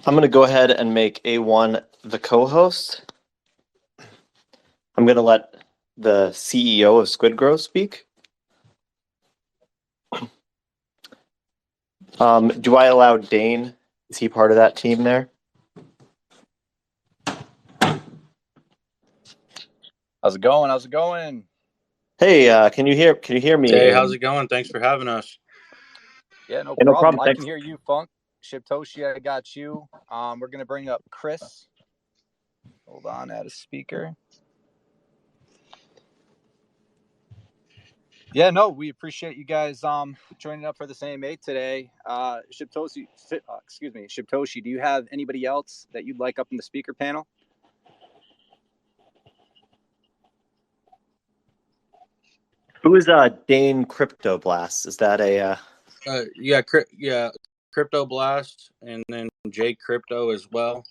I'm going to go ahead and make A1 the co-host. I'm going to let the CEO of SquidGrow speak. Do I allow Dane? Is he part of that team there? How's it going? How's it going? Hey, can you hear me? Hey, how's it going? Thanks for having us. Yeah, no Hey, no problem. problem. I can hear you, Funk. Shibtoshi, I got you. We're gonna bring up Chris. Hold on, add a speaker. Yeah, no, we appreciate you guys joining up for this AMA today. Shibtoshi, do you have anybody else that you'd like up in the speaker panel? Who is Dane Crypto Blast? Is that a Crypto Blast, and then Jay Crypto as well.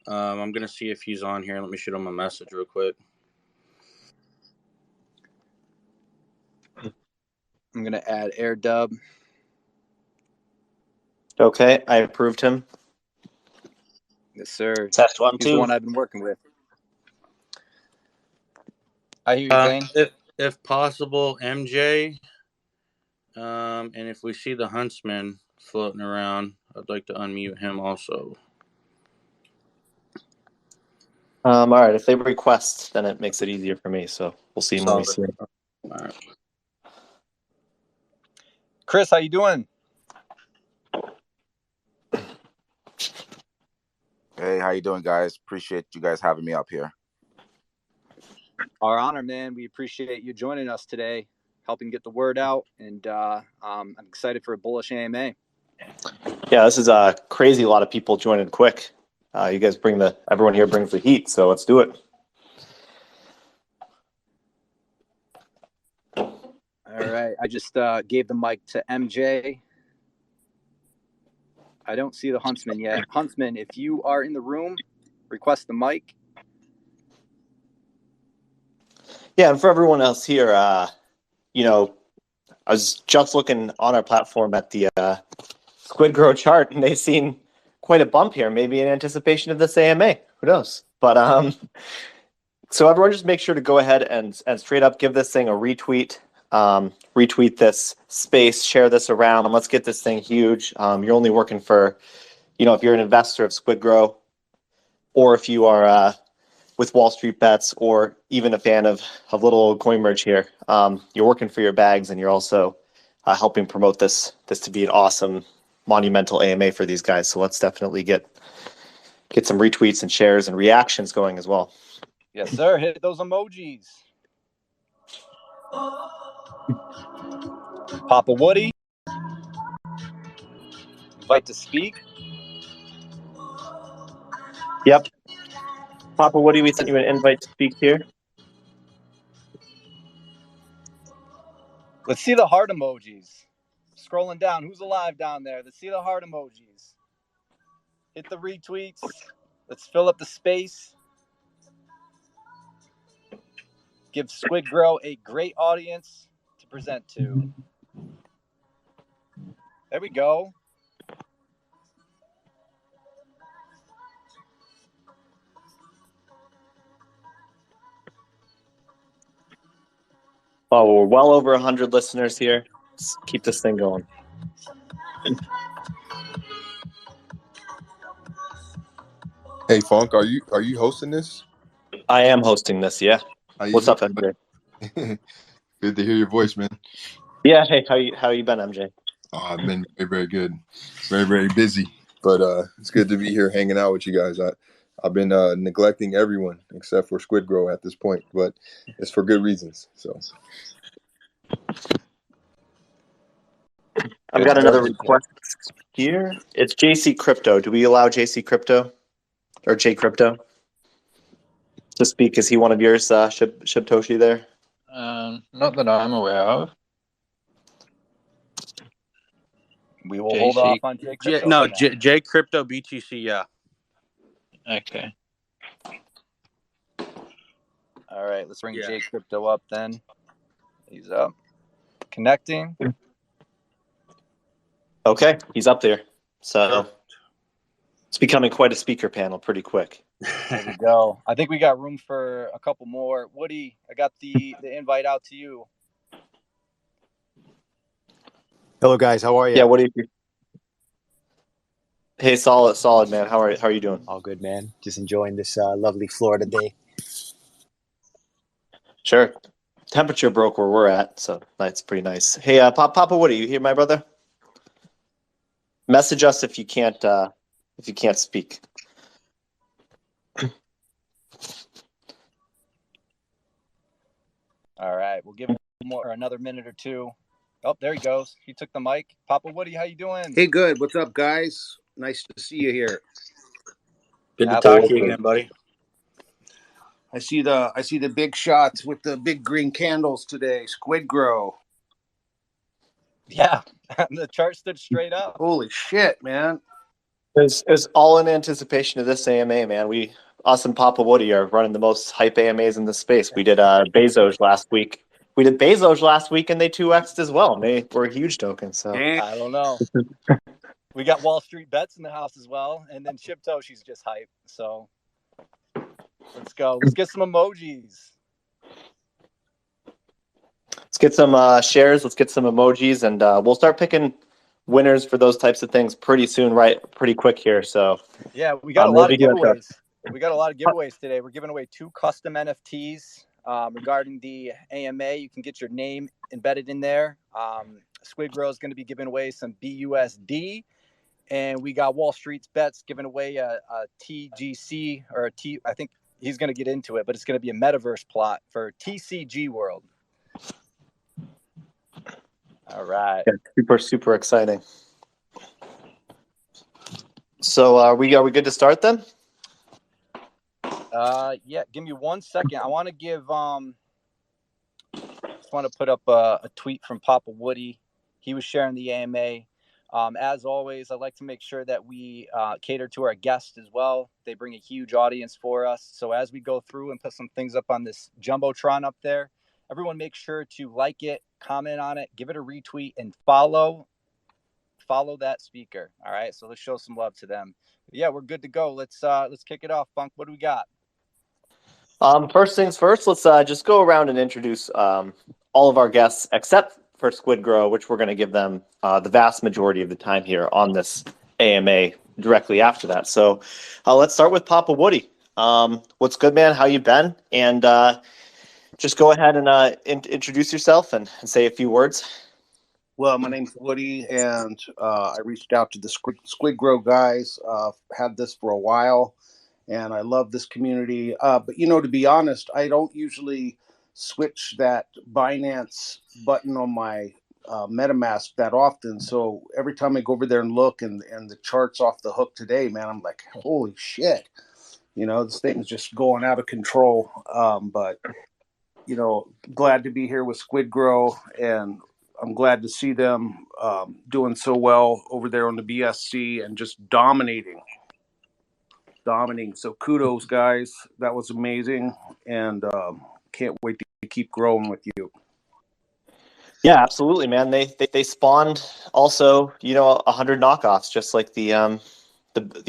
I'm gonna see if he's on here. Let me shoot him a message real quick. I'm gonna add AirDub. Okay, I approved him. Yes, sir. Test 1, 2. He's the one I've been working with. I hear you, Dane. If possible, MJ. And if we see the Huntsman floating around, I'd like to unmute him also. All right, if they request, then it makes it easier for me. So we'll see when we see it. All right. Chris, how you doing? Hey, how you doing, guys? Appreciate you guys having me up here. Our honor, man. We appreciate you joining us today, helping get the word out, and I'm excited for a bullish AMA. Yeah, this is crazy. A lot of people joining quick. You guys everyone here brings the heat, so let's do it. All right, I just gave the mic to MJ. I don't see the Huntsman yet. Huntsman, if you are in the room, request the mic. Yeah, and for everyone else here, I was just looking on our platform at the SquidGrow chart, and they've seen quite a bump here, maybe in anticipation of this AMA. Who knows? But so everyone just make sure to go ahead and straight up give this thing a retweet. Retweet this space, share this around, and let's get this thing huge. You're only working for, if you're an investor of SquidGrow, or if you are with Wall Street Bets, or even a fan of little old CoinMerge here, you're working for your bags, and you're also helping promote this to be an awesome, monumental AMA for these guys. So let's definitely get some retweets and shares and reactions going as well. Yes, sir. Hit those emojis. Papa Woody, invite to speak. Yep. Papa Woody, we sent you an invite to speak here. Let's see the heart emojis. Scrolling down. Who's alive down there? Let's see the heart emojis. Hit the retweets. Let's fill up the space. Give SquidGrow a great audience to present to. There we go. Oh, we're well over 100 listeners here. Let's keep this thing going. Hey Funk, are you hosting this? I am hosting this, yeah. What's up, MJ? Good to hear your voice, man. Yeah, hey, how you been, MJ? I've been very, very good. Very, very busy. But it's good to be here hanging out with you guys. I've been neglecting everyone except for SquidGrow at this point, but it's for good reasons. So I've got another request here. It's JC Crypto. Do we allow JC Crypto or J Crypto to speak? Is he one of yours, Shibtoshi there? Not that I'm aware of. We will hold off on J Crypto. J Crypto BTC, yeah. Okay. All right, let's bring J Crypto up then. He's up. Connecting. Okay, he's up there. So It's becoming quite a speaker panel pretty quick. There we go. I think we got room for a couple more. Woody, I got the invite out to you. Hello, guys. How are you? Yeah, what do you? Hey, solid, man. How are you doing? All good, man. Just enjoying this lovely Florida day. Sure. Temperature broke where we're at, so that's pretty nice. Hey, Papa Woody, you here, my brother? Message us if you can't speak. All right, we'll give him another minute or two. Oh, there he goes. He took the mic. Papa Woody, how you doing? Hey, good. What's up, guys? Nice to see you here. Good to talk to you again, buddy. I see the big shots with the big green candles today. SquidGrow. Yeah, the chart stood straight up. Holy shit, man! It's all in anticipation of this AMA, man. Us and Papa Woody are running the most hype AMAs in the space. We did Bezos last week. And they 2x'd as well. And they were a huge token. So Damn. I don't know. We got Wall Street Bets in the house as well, and then Shiptoshi's just hype. So let's go. Let's get some emojis. Let's get some shares. Let's get some emojis, and we'll start picking winners for those types of things pretty soon, right? Pretty quick here. So yeah, we got a lot of giveaways. We got a lot of giveaways today. We're giving away 2 custom NFTs regarding the AMA. You can get your name embedded in there. SquidGrow is going to be giving away some BUSD. And we got Wall Street's Bets giving away a TGC or a T. I think he's going to get into it, but it's going to be a metaverse plot for TCG World. All right. Yeah, super exciting. So are we good to start then? Yeah. Give me 1 second. I want to give. Just want to put up a tweet from Papa Woody. He was sharing the AMA. As always, I like to make sure that we cater to our guests as well. They bring a huge audience for us. So as we go through and put some things up on this Jumbotron up there, everyone make sure to like it, comment on it, give it a retweet, and follow that speaker. All right, so let's show some love to them. Yeah, we're good to go. Let's kick it off, Funk. What do we got? First things first, let's just go around and introduce all of our guests except for SquidGrow, which we're going to give them the vast majority of the time here on this AMA directly after that. So let's start with Papa Woody. What's good, man? How you been? And just go ahead and introduce yourself and say a few words. Well, my name's Woody, and I reached out to the SquidGrow guys. Had this for a while, and I love this community. But, to be honest, I don't usually switch that Binance button on my MetaMask that often. So every time I go over there and look, and the chart's off the hook today, man, I'm like, holy shit. This thing's just going out of control. But, glad to be here with SquidGrow, and I'm glad to see them doing so well over there on the BSC and just dominating. So kudos, guys. That was amazing, and can't wait to keep growing with you. Yeah, absolutely, man. They spawned also, 100 knockoffs, just like the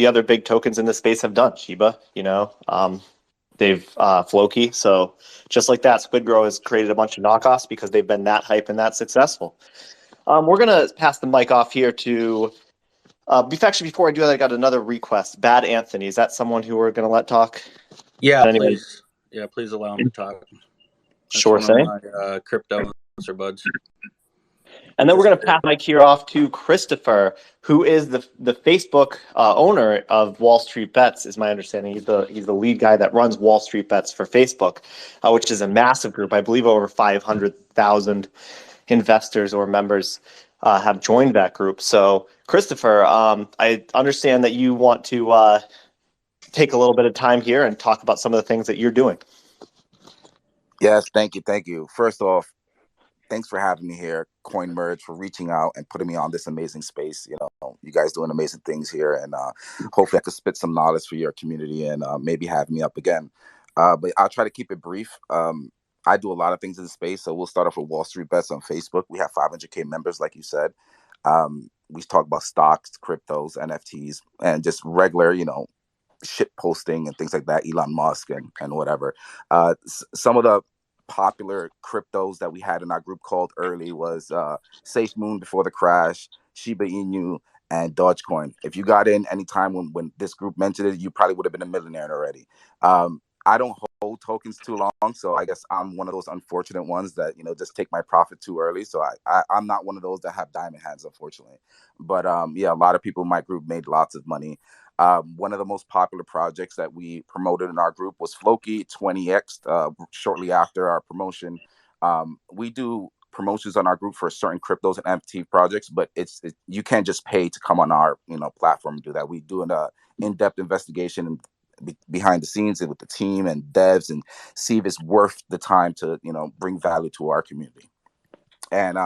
other big tokens in the space have done. Shiba, they've Floki. So just like that, SquidGrow has created a bunch of knockoffs because they've been that hype and that successful. We're gonna pass the mic off here to. Actually, before I do that, I got another request. Bad Anthony, is that someone who we're gonna let talk? Yeah, please. Yeah, please allow him to talk. That's Sure thing. My crypto buds. And then we're going to pass the mic here off to Christopher, who is the Facebook owner of Wall Street Bets, is my understanding. He's the lead guy that runs Wall Street Bets for Facebook, which is a massive group. I believe over 500,000 investors or members have joined that group. So, Christopher, I understand that you want to take a little bit of time here and talk about some of the things that you're doing. Yes, thank you. First off, thanks for having me here, CoinMerge, for reaching out and putting me on this amazing space. You guys doing amazing things here, and hopefully I could spit some knowledge for your community and maybe have me up again. But I'll try to keep it brief. I do a lot of things in the space, so we'll start off with Wall Street Bets on Facebook. We have 500K members, like you said. we talk about stocks, cryptos, NFTs, and just regular, shit posting and things like that, Elon Musk and whatever. Some of the popular cryptos that we had in our group called early was Safe Moon before the crash, Shiba Inu, and Dogecoin. If you got in any time when this group mentioned it, you probably would have been a millionaire already. I don't hold tokens too long, so I guess I'm one of those unfortunate ones that just take my profit too early. So I'm not one of those that have diamond hands, unfortunately. But yeah, a lot of people in my group made lots of money. One of the most popular projects that we promoted in our group was Floki 20x. Shortly after our promotion, we do promotions on our group for certain cryptos and NFT projects, but you can't just pay to come on our platform and do that. We do an in-depth investigation behind the scenes with the team and devs and see if it's worth the time to bring value to our community. And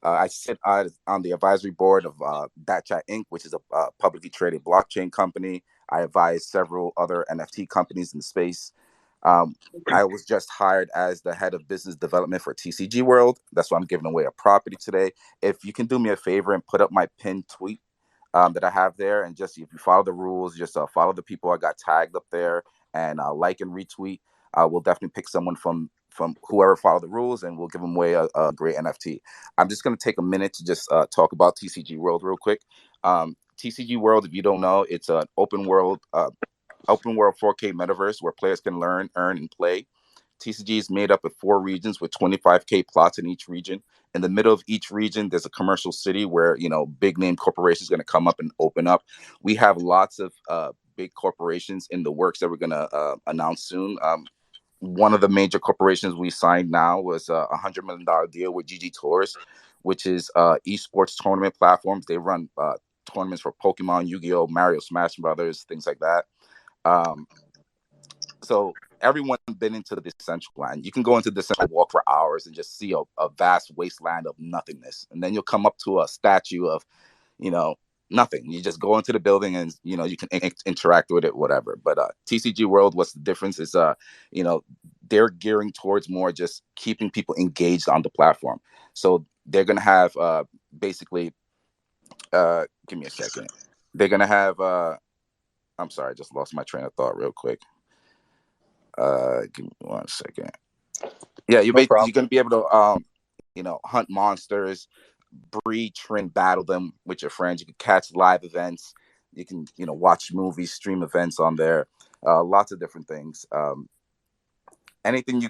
I sit on the advisory board of DatChat Inc., which is a publicly traded blockchain company. I advise several other NFT companies in the space. I was just hired as the head of business development for TCG World. That's why I'm giving away a property today. If you can do me a favor and put up my pinned tweet that I have there, and just if you follow the rules, just follow the people I got tagged up there, and like and retweet. We'll definitely pick someone from whoever followed the rules, and we'll give them away a great NFT. I'm just going to take a minute to just talk about TCG World real quick. TCG World, if you don't know, it's an open world 4K metaverse where players can learn, earn, and play. TCG is made up of 4 regions with 25K plots in each region. In the middle of each region, there's a commercial city where big name corporations going to come up and open up. We have lots of big corporations in the works that we're going to announce soon. One of the major corporations we signed now was a $100 million deal with GG Tours, which is esports tournament platforms. They run tournaments for Pokemon, Yu-Gi-Oh, Mario, Smash Brothers, things like that. So everyone's been into the Decentraland. You can go into Decentraland, walk for hours, and just see a vast wasteland of nothingness. And then you'll come up to a statue of, nothing. You just go into the building and, you can interact with it, whatever. But TCG World, what's the difference is, they're gearing towards more just keeping people engaged on the platform. So they're going to have basically, give me a second. They're going to have, I'm sorry, I just lost my train of thought real quick. Give me 1 second. Yeah, you're going to be able to, hunt monsters, breed, train, battle them with your friends. You can catch live events. You can, watch movies, stream events on there. Lots of different things. Anything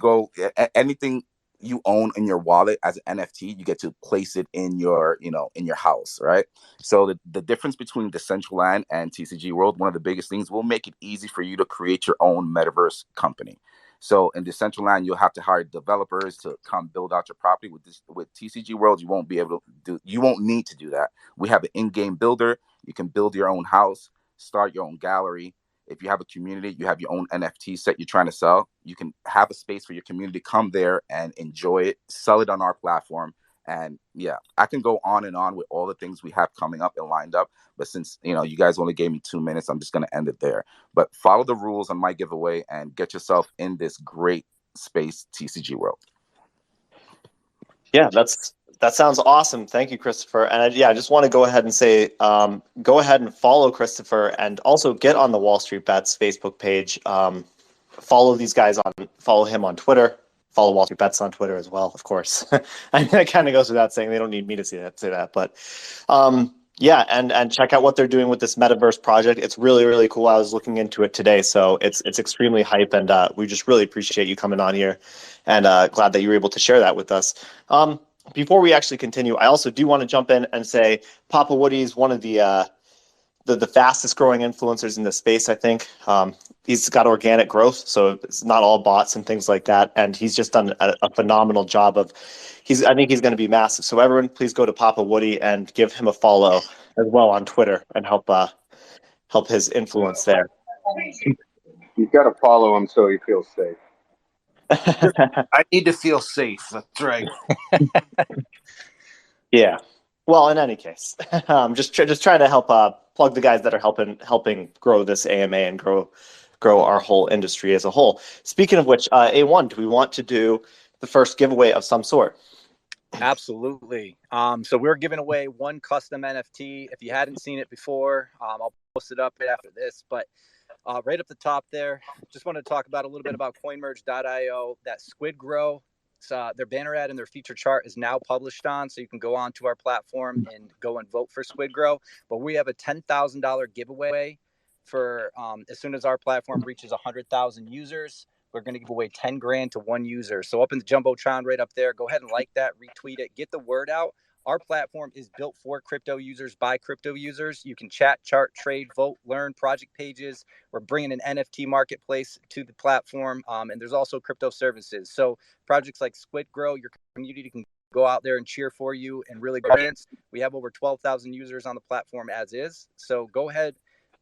you own in your wallet as an NFT, you get to place it in your, in your house, right? So the difference between Decentraland and TCG World, one of the biggest things, will make it easy for you to create your own metaverse company. So in Decentraland, you'll have to hire developers to come build out your property. With TCG World, you won't need to do that. We have an in-game builder. You can build your own house, start your own gallery. If you have a community, you have your own NFT set you're trying to sell, you can have a space for your community to come there and enjoy it, sell it on our platform. And yeah, I can go on and on with all the things we have coming up and lined up. But since, you guys only gave me 2 minutes, I'm just going to end it there. But follow the rules on my giveaway and get yourself in this great space, TCG World. Yeah, that sounds awesome. Thank you, Christopher. And I just want to go ahead and say, go ahead and follow Christopher, and also get on the Wall Street Bets Facebook page. Follow him on Twitter. Follow Wall Street Bets on Twitter as well, of course. I mean, it kind of goes without saying. They don't need me to say that. But yeah, and check out what they're doing with this metaverse project. It's really, really cool. I was looking into it today, so it's extremely hype, and we just really appreciate you coming on here, and glad that you were able to share that with us. Before we actually continue, I also do want to jump in and say Papa Woody is one of the fastest growing influencers in the space, I think. He's got organic growth, so it's not all bots and things like that. And he's just done a phenomenal job I think he's going to be massive. So everyone, please go to Papa Woody and give him a follow as well on Twitter and help his influence there. You've got to follow him so he feels safe. I need to feel safe. That's right. Yeah. Well, in any case, just trying to help plug the guys that are helping grow this AMA and grow our whole industry as a whole. Speaking of which, A1, do we want to do the first giveaway of some sort? Absolutely. So we're giving away one custom NFT. If you hadn't seen it before, I'll post it up after this. But right up the top there, just want to talk about a little bit about CoinMerge.io. That SquidGrow, their banner ad and their feature chart is now published on, so you can go onto our platform and go and vote for SquidGrow. But we have a $10,000 giveaway for as soon as our platform reaches 100,000 users. We're going to give away 10 grand to one user. So up in the Jumbotron right up there, go ahead and like that, retweet it, get the word out. Our platform is built for crypto users by crypto users. You can chat, chart, trade, vote, learn, project pages. We're bringing an NFT marketplace to the platform, and there's also crypto services. So projects like SquidGrow, your community can go out there and cheer for you and really go against. We have over 12,000 users on the platform as is. So go ahead,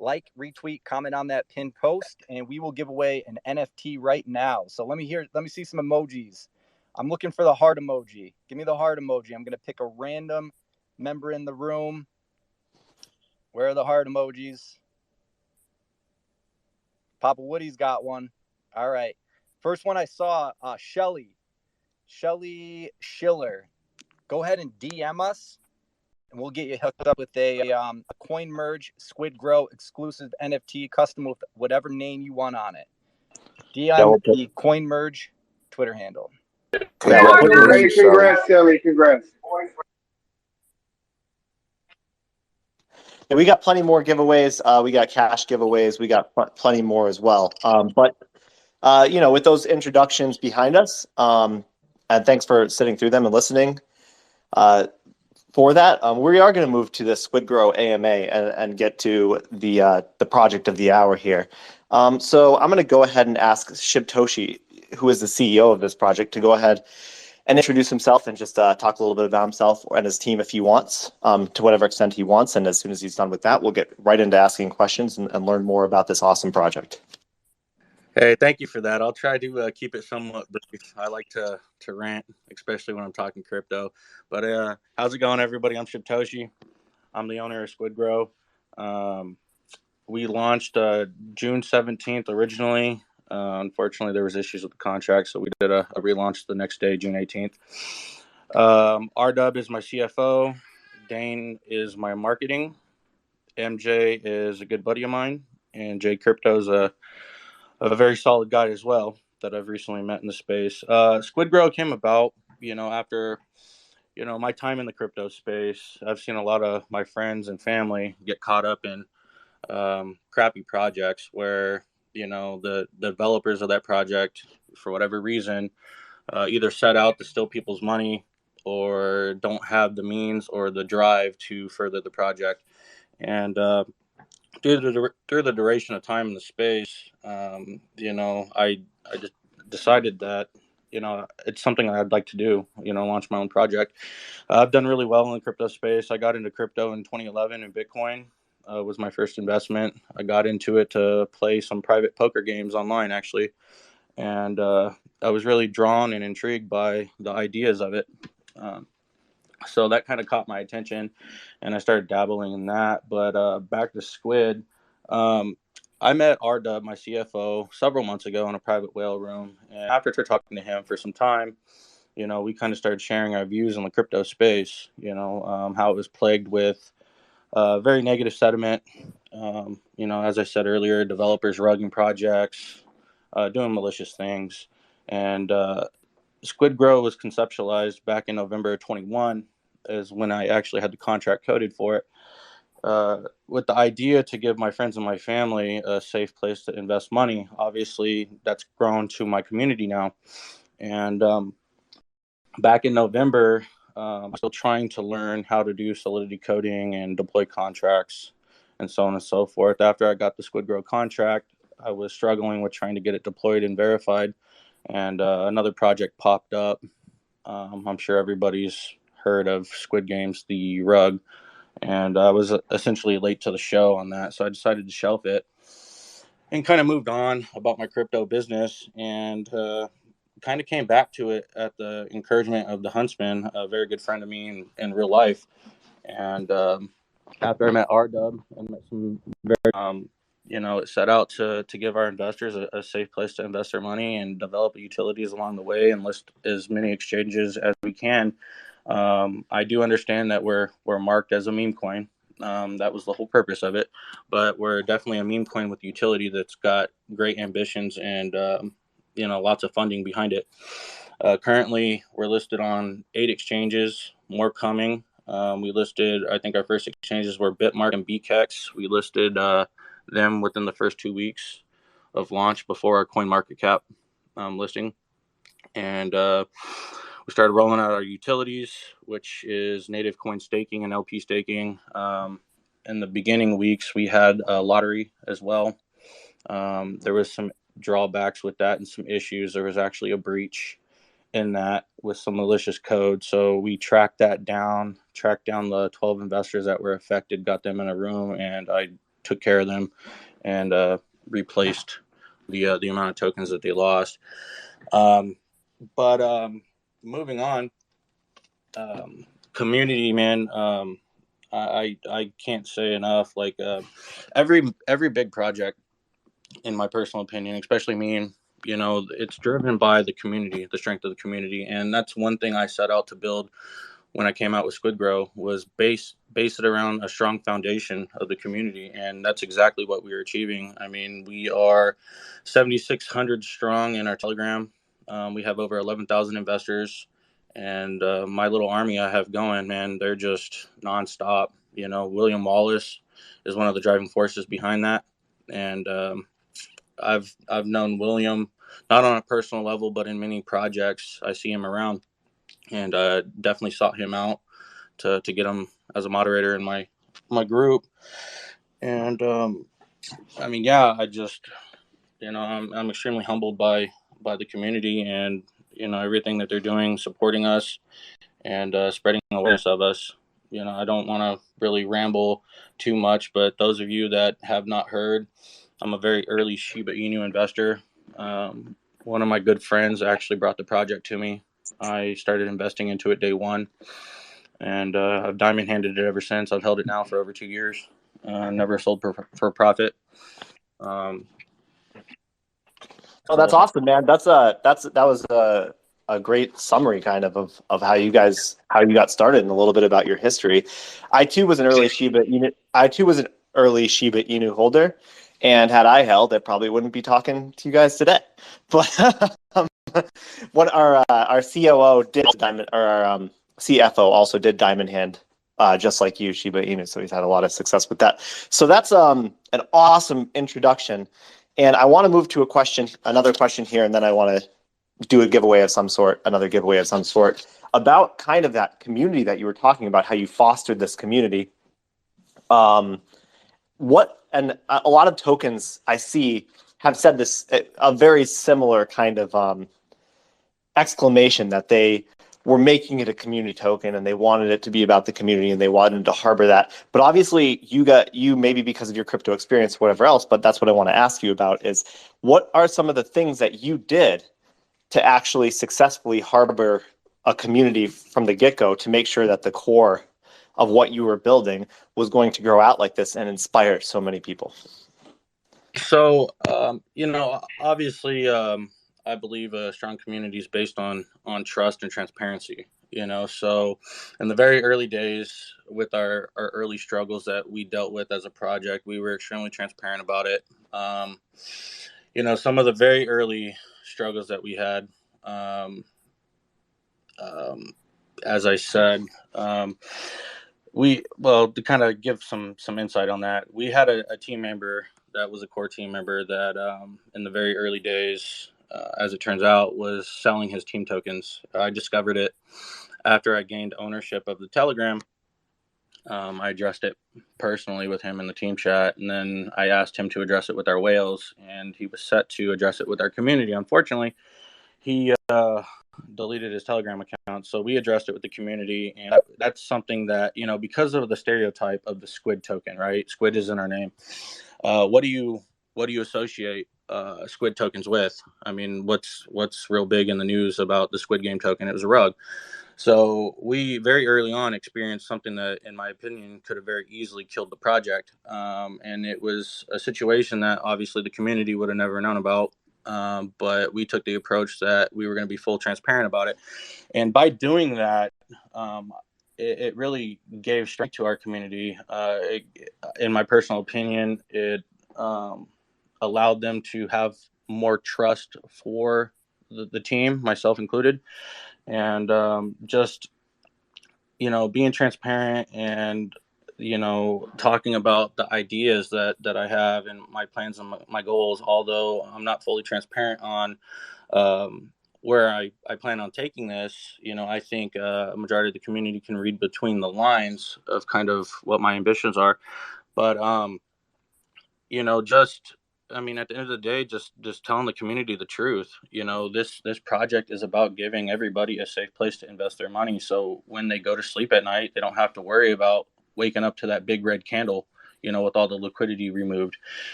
like, retweet, comment on that pinned post, and we will give away an NFT right now. So let me see some emojis. I'm looking for the heart emoji. Give me the heart emoji. I'm going to pick a random member in the room. Where are the heart emojis? Papa Woody's got one. All right. First one I saw, Shelly Schiller. Go ahead and DM us, and we'll get you hooked up with a CoinMerge SquidGrow exclusive NFT custom with whatever name you want on it. DM the CoinMerge Twitter handle. Hey, congrats, Shelly. Congrats. Yeah, we got plenty more giveaways. We got cash giveaways. We got plenty more as well. But with those introductions behind us, and thanks for sitting through them and listening. For that, we are going to move to the SquidGrow AMA and get to the project of the hour here. So I'm going to go ahead and ask Shibtoshi, who is the CEO of this project, to go ahead and introduce himself and just talk a little bit about himself and his team if he wants, to whatever extent he wants. And as soon as he's done with that, we'll get right into asking questions and learn more about this awesome project. Hey, thank you for that. I'll try to keep it somewhat brief. I like to rant, especially when I'm talking crypto. But how's it going, everybody? I'm Shibtoshi. I'm the owner of SquidGrow. We launched June 17th originally. Unfortunately, there was issues with the contract, so we did a relaunch the next day, June 18th. RW is my CFO. Dane is my marketing. MJ is a good buddy of mine. And Jay Crypto is a very solid guy as well that I've recently met in the space. SquidGrow came about, after, my time in the crypto space. I've seen a lot of my friends and family get caught up in crappy projects where, the developers of that project, for whatever reason, either set out to steal people's money or don't have the means or the drive to further the project. And through the duration of time in the space, I just decided that, it's something I'd like to do, launch my own project. I've done really well in the crypto space. I got into crypto in 2011, and Bitcoin was my first investment. I got into it to play some private poker games online, actually. And I was really drawn and intrigued by the ideas of it. So that kind of caught my attention, and I started dabbling in that. But back to Squid, I met RW, my CFO, several months ago in a private whale room. And after talking to him for some time, we kind of started sharing our views on the crypto space, how it was plagued with very negative sentiment. As I said earlier, developers rugging projects, doing malicious things. And SquidGrow was conceptualized back in November of 21, is when I actually had the contract coded for it, with the idea to give my friends and my family a safe place to invest money. Obviously, that's grown to my community now. And back in November, I'm still trying to learn how to do Solidity coding and deploy contracts and so on and so forth. After I got the SquidGrow contract, I was struggling with trying to get it deployed and verified. And another project popped up. I'm sure everybody's heard of Squid Games, the rug. And I was essentially late to the show on that. So I decided to shelf it and kind of moved on about my crypto business, and kind of came back to it at the encouragement of the Huntsman, a very good friend of me in real life. And after I met RW and met some very, it set out to give our investors a safe place to invest their money and develop utilities along the way and list as many exchanges as we can. I do understand that we're marked as a meme coin. That was the whole purpose of it, but we're definitely a meme coin with utility that's got great ambitions and lots of funding behind it. Currently, we're listed on 8 exchanges, more coming. We listed, I think our first exchanges were Bitmark and BKEX. We listed them within the first 2 weeks of launch before our CoinMarketCap listing. And we started rolling out our utilities, which is native coin staking and LP staking. In the beginning weeks, we had a lottery as well. There was some drawbacks with that and some issues. There was actually a breach in that with some malicious code. So we tracked down the 12 investors that were affected, got them in a room, and I took care of them and replaced the amount of tokens that they lost. But moving on, community, man. I can't say enough. Like every big project, in my personal opinion, especially me, it's driven by the community, the strength of the community, and that's one thing I set out to build when I came out with SquidGrow, was base it around a strong foundation of the community, and that's exactly what we are achieving. I mean, we are 7,600 strong in our Telegram. We have over 11,000 investors, and my little army I have going, man, they're just nonstop. William Wallace is one of the driving forces behind that, and I've known William not on a personal level, but in many projects I see him around, and definitely sought him out to get him as a moderator in my group. And I mean, yeah, I just I'm extremely humbled by the community and everything that they're doing, supporting us and spreading awareness of us. I don't want to really ramble too much, but those of you that have not heard, I'm a very early Shiba Inu investor. One of my good friends actually brought the project to me. I started investing into it day one, and I've diamond handed it ever since. I've held it now for over 2 years. Never sold for profit. Oh, that's awesome, man. That was a great summary kind of how you got started and a little bit about your history. I too was an early Shiba Inu holder, and had I held, I probably wouldn't be talking to you guys today. But what our COO did diamond, or our CFO also did diamond hand, just like you, Shiba Inu. So he's had a lot of success with that. So that's an awesome introduction. And I want to move to another question here, and then I want to do another giveaway of some sort, about kind of that community that you were talking about, how you fostered this community. And a lot of tokens I see have said this, a very similar kind of exclamation, that they were making it a community token and they wanted it to be about the community and they wanted to harbor that. But obviously you maybe because of your crypto experience, whatever else, but that's what I want to ask you about is, what are some of the things that you did to actually successfully harbor a community from the get-go to make sure that the core of what you were building was going to grow out like this and inspire so many people? So, obviously, I believe a strong community is based on trust and transparency. So in the very early days, with our early struggles that we dealt with as a project, we were extremely transparent about it. Some of the very early struggles that we had, as I said, to kind of give some insight on that, we had a team member that was a core team member that in the very early days, as it turns out, was selling his team tokens. I discovered it after I gained ownership of the Telegram. I addressed it personally with him in the team chat, and then I asked him to address it with our whales, and he was set to address it with our community. Unfortunately, he deleted his Telegram account, so we addressed it with the community, and that's something that, because of the stereotype of the squid token, right? Squid is in our name. What do you associate squid tokens with? I mean, what's real big in the news about the Squid Game token? It was a rug. So we very early on experienced something that, in my opinion, could have very easily killed the project. And it was a situation that obviously the community would have never known about. but we took the approach that we were going to be full transparent about it. And by doing that, it really gave strength to our community. In my personal opinion, it allowed them to have more trust for the team, myself included, and just being transparent and talking about the ideas that I have and my plans and my goals. Although I'm not fully transparent on where I plan on taking this, I think a majority of the community can read between the lines of kind of what my ambitions are. But just at the end of the day, just telling the community the truth. This project is about giving everybody a safe place to invest their money, so when they go to sleep at night, they don't have to worry about waking up to that big red candle, with all the liquidity removed,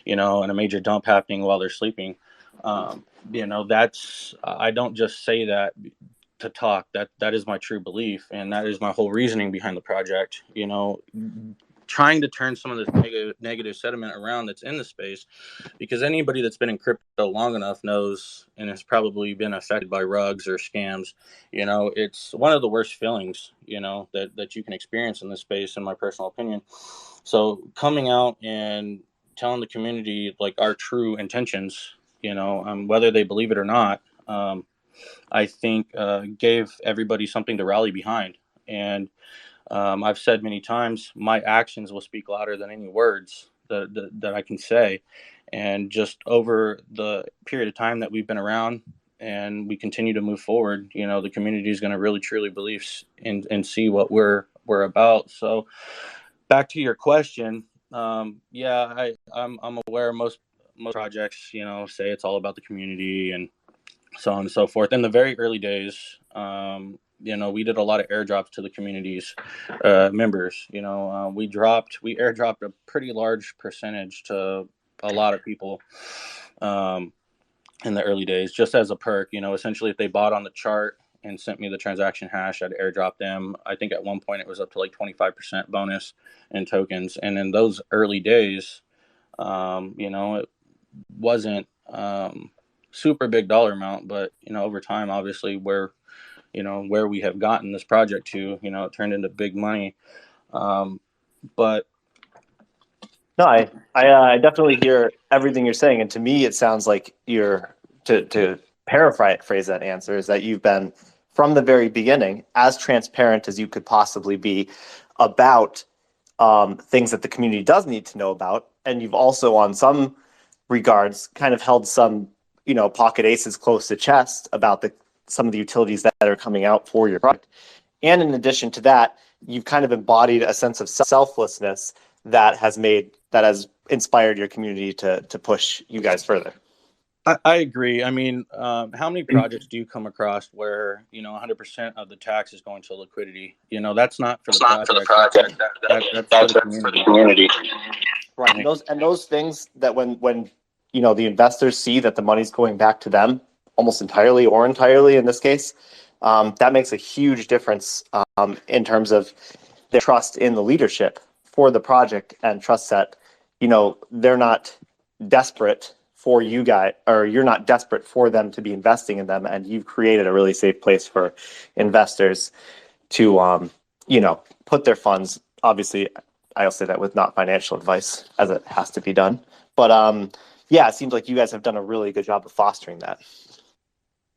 and a major dump happening while they're sleeping. That's, I don't just say that to talk. That is my true belief, and that is my whole reasoning behind the project. Trying to turn some of this negative sentiment around that's in the space, because anybody that's been in crypto long enough knows and has probably been affected by rugs or scams. It's one of the worst feelings, that you can experience in this space, in my personal opinion. So coming out and telling the community like our true intentions, whether they believe it or not, I think gave everybody something to rally behind. And I've said many times, my actions will speak louder than any words that I can say. And just over the period of time that we've been around and we continue to move forward, the community is going to really truly believe and see what we're about. So back to your question. I'm aware most projects, say it's all about the community and so on and so forth. In the very early days, we did a lot of airdrops to the community's members. We airdropped a pretty large percentage to a lot of people in the early days, just as a perk. Essentially, if they bought on the chart and sent me the transaction hash, I'd airdrop them. I think at one point it was up to like 25% bonus in tokens. And in those early days, it wasn't super big dollar amount, but over time, obviously, where we have gotten this project to, it turned into big money. But No, I definitely hear everything you're saying, and to me, it sounds like you're to paraphrase that answer is that you've been from the very beginning as transparent as you could possibly be about things that the community does need to know about, and you've also, on some regards, kind of held some pocket aces close to chest about some of the utilities that are coming out for your product. And in addition to that, you've kind of embodied a sense of selflessness that has inspired your community to push you guys further. I agree. How many projects do you come across where 100% of the tax is going to liquidity? That's not for the project. That's for the community. Right. And those things that when the investors see that the money's going back to them almost entirely or entirely in this case, that makes a huge difference in terms of their trust in the leadership for the project, and trust that they're not desperate for you guys, or you're not desperate for them to be investing in them, and you've created a really safe place for investors to put their funds. Obviously, I'll say that with not financial advice, as it has to be done, but it seems like you guys have done a really good job of fostering that.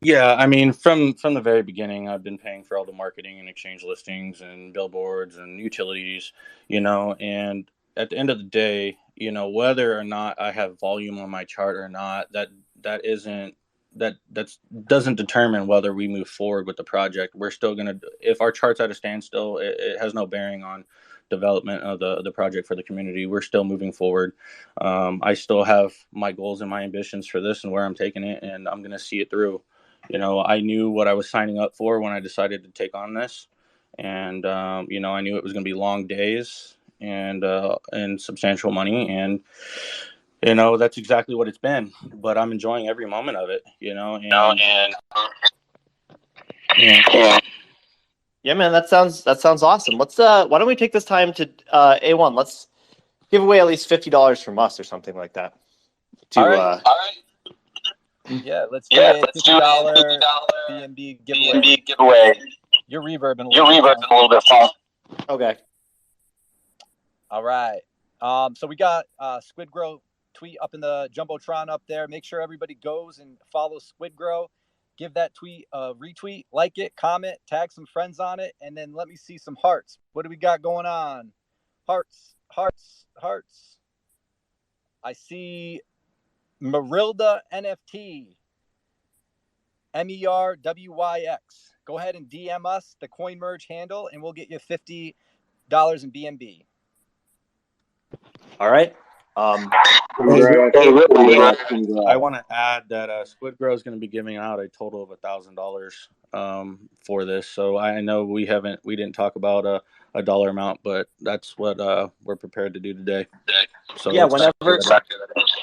Yeah, from the very beginning, I've been paying for all the marketing and exchange listings and billboards and utilities, and at the end of the day, whether or not I have volume on my chart or not, that doesn't determine whether we move forward with the project. We're still going to, if our chart's at a standstill, it has no bearing on development of the project for the community. We're still moving forward. I still have my goals and my ambitions for this and where I'm taking it, and I'm going to see it through. I knew what I was signing up for when I decided to take on this, and I knew it was going to be long days and substantial money, and that's exactly what it's been. But I'm enjoying every moment of it, Yeah, man, that sounds awesome. Let's why don't we take this time to A1? Let's give away at least $50 from us or something like that. All right. Yeah, let's do a $50 BNB giveaway. You're reverbing a little bit, Paul. Okay. All right. So we got SquidGrow tweet up in the Jumbotron up there. Make sure everybody goes and follows SquidGrow. Give that tweet a retweet, like it, comment, tag some friends on it, and then let me see some hearts. What do we got going on? Hearts, hearts, hearts. I see Marilda NFT, MERWYX. Go ahead and DM us the CoinMerge handle, and we'll get you $50 in BNB. All right. Congrats. I want to add that SquidGrow is going to be giving out a total of $1,000 for this. So I know we didn't talk about a dollar amount, but that's what we're prepared to do today. So yeah,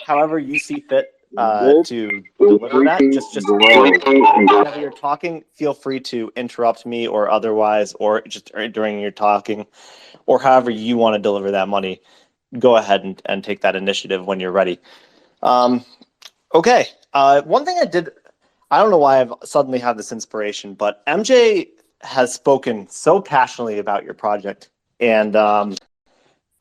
however you see fit to deliver that, just whenever you're talking, feel free to interrupt me or otherwise, or just during your talking, or however you want to deliver that money. Go ahead and take that initiative when you're ready. Okay. One thing I don't know why I've suddenly had this inspiration, but MJ has spoken so passionately about your project. And I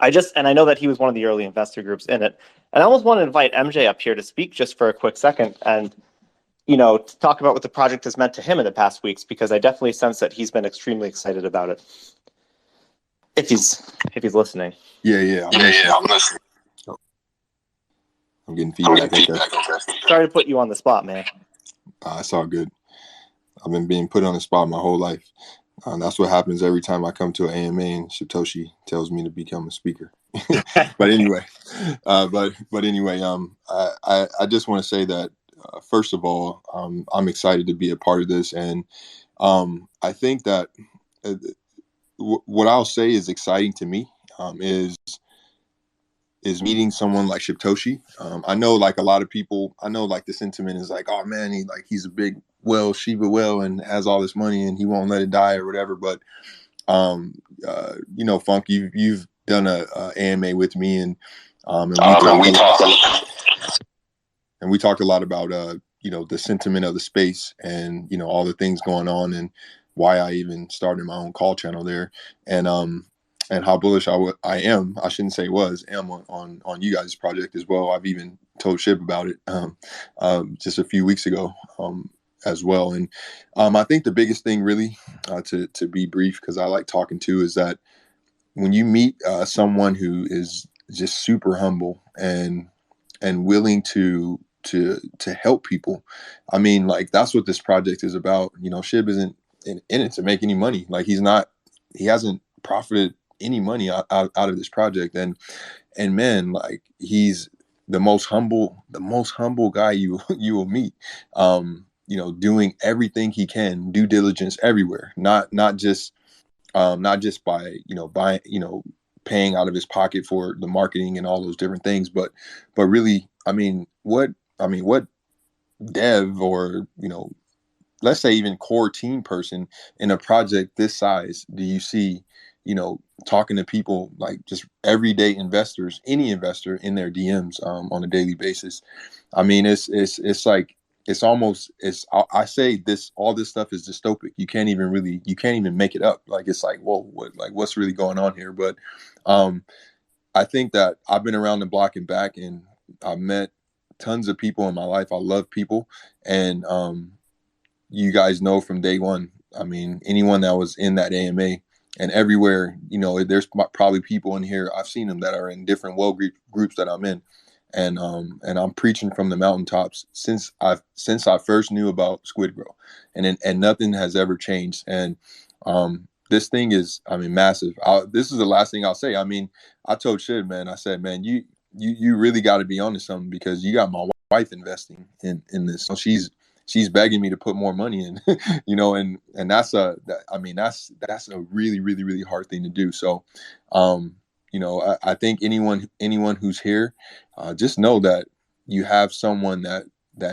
know that he was one of the early investor groups in it. And I almost want to invite MJ up here to speak just for a quick second and, to talk about what the project has meant to him in the past weeks, because I definitely sense that he's been extremely excited about it. If he's listening. Yeah. I'm listening. I'm getting feedback. Sorry to put you on the spot, man. It's all good. I've been being put on the spot my whole life. That's what happens every time I come to an AMA and Satoshi tells me to become a speaker. But anyway, I just want to say that first of all, I'm excited to be a part of this, and I think that what I'll say is exciting to me is meeting someone like Satoshi. I know, like a lot of people, the sentiment is like, oh man, he's a big Shiba whale and has all this money and he won't let it die or whatever. But Funk, you've done a AMA with me, and we talked a lot about the sentiment of the space and all the things going on and why I even started my own call channel there, and how bullish I am. I shouldn't say am on you guys' project as well. I've even told Shib about it just a few weeks ago as well. And I think the biggest thing really, to be brief, because I like talking too, is that when you meet someone who is just super humble and willing to help people, I mean, like, that's what this project is about. Shib isn't in it to make any money. Like, he hasn't profited any money out of this project, and man, like, he's the most humble guy you will meet, doing everything he can, due diligence everywhere, not just by paying out of his pocket for the marketing and all those different things, but really, what dev or let's say even core team person in a project this size do you see talking to people like just everyday investors, any investor, in their DMs on a daily basis? I mean, it's like, I say this, all this stuff is dystopic. You can't even make it up. Like, it's like, whoa, what's really going on here? But I think that I've been around the block and back, and I've met tons of people in my life. I love people, and you guys know from day one, I mean, anyone that was in that AMA and everywhere, there's probably people in here, I've seen them, that are in different groups that I'm in. And I'm preaching from the mountaintops since I first knew about SquidGrow, and nothing has ever changed. And this thing is, massive. This is the last thing I'll say. I mean, I told Shid, man, I said, man, you really got to be onto something, because you got my wife investing in this. So she's begging me to put more money in, and that's a really, really, really hard thing to do. So, I think anyone who's here, just know that you have someone that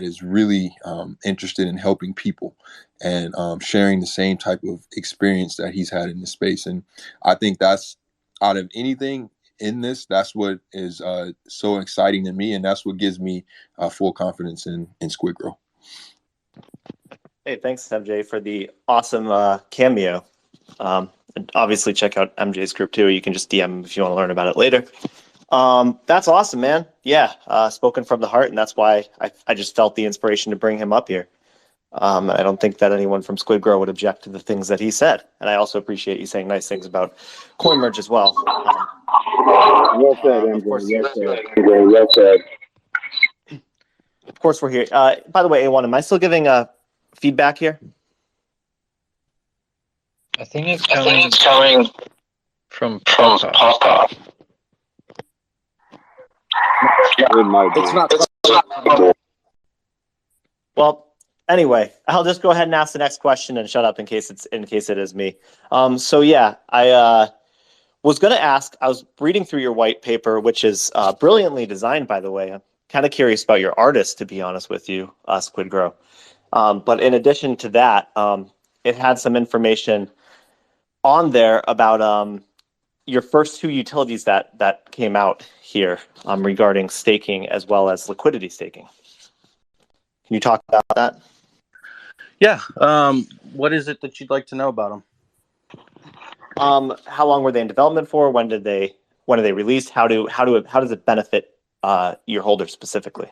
is really interested in helping people and sharing the same type of experience that he's had in this space. And I think that's, out of anything in this, that's what is so exciting to me, and that's what gives me full confidence in SquidGrow. Hey, thanks, MJ, for the awesome cameo. And obviously, check out MJ's group too. You can just DM him if you want to learn about it later. That's awesome, man. Yeah, spoken from the heart, and that's why I just felt the inspiration to bring him up here. I don't think that anyone from SquidGrow would object to the things that he said, and I also appreciate you saying nice things about CoinMerge as well. Well said, MJ. Of course, Well said. MJ, well said. Of course, we're here. By the way, A1, am I still giving feedback here? I think it's coming from Papa. It might be. It's not. Well, anyway, I'll just go ahead and ask the next question and shut up in case it is me. So yeah, I was going to ask. I was reading through your white paper, which is brilliantly designed, by the way. I'm kind of curious about your artist, to be honest with you, SquidGrow. But in addition to that, it had some information on there about your first two utilities that came out here regarding staking as well as liquidity staking. Can you talk about that? Yeah. What is it that you'd like to know about them? How long were they in development for? When are they released? How does it benefit your holders specifically?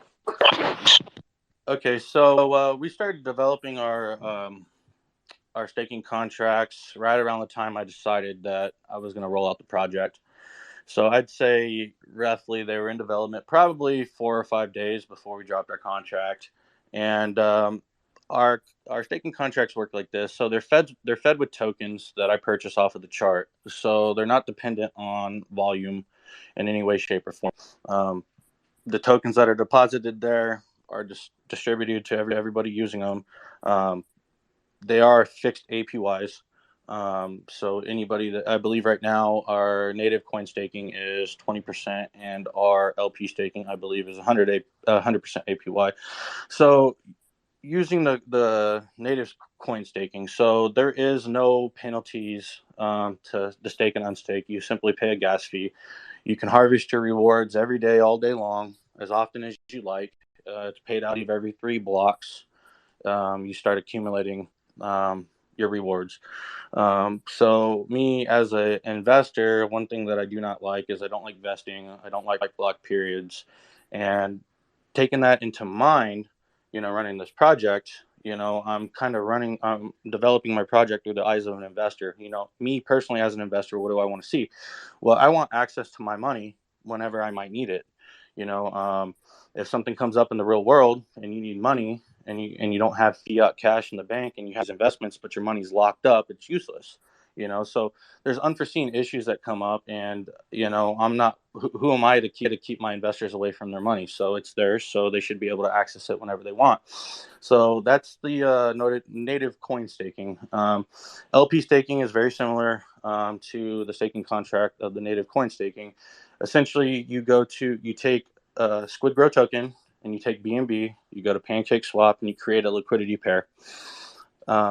Okay, so we started developing our staking contracts right around the time I decided that I was going to roll out the project. So I'd say roughly they were in development probably 4 or 5 days before we dropped our contract. And our staking contracts work like this. So they're fed with tokens that I purchase off of the chart. So they're not dependent on volume in any way, shape, or form. The tokens that are deposited there are just distributed to everybody using them. They are fixed APYs. So anybody that I believe right now, our native coin staking is 20%, and our LP staking I believe is 100% APY. So using the native coin staking, so there is no penalties to the stake and unstake. You simply pay a gas fee. You can harvest your rewards every day, all day long, as often as you like. It's paid out every 3 blocks. You start accumulating your rewards. So me as an investor, one thing that I do not like is I don't like vesting. I don't like block periods. And taking that into mind, running this project, I'm developing my project through the eyes of an investor. Me personally as an investor, what do I want to see? Well, I want access to my money whenever I might need it. If something comes up in the real world and you need money and you don't have fiat cash in the bank and you have investments, but your money's locked up, it's useless. So there's unforeseen issues that come up, and I'm not. Who am I to keep my investors away from their money? So it's theirs, so they should be able to access it whenever they want. So that's the native coin staking. LP staking is very similar to the staking contract of the native coin staking. Essentially, you take a SquidGrow token and you take BNB, you go to PancakeSwap and you create a liquidity pair.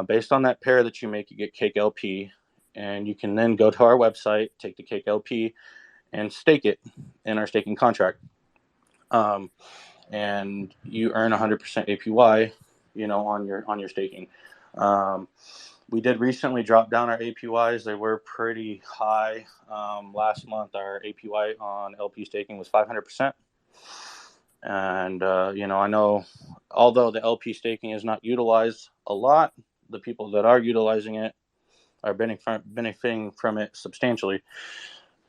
Based on that pair that you make, you get Cake LP, and you can then go to our website, take the Cake LP, and stake it in our staking contract. And you earn 100% APY, on your staking. We did recently drop down our APYs. They were pretty high. Last month, our APY on LP staking was 500%. And, I know although the LP staking is not utilized a lot, the people that are utilizing it are benefiting from it substantially.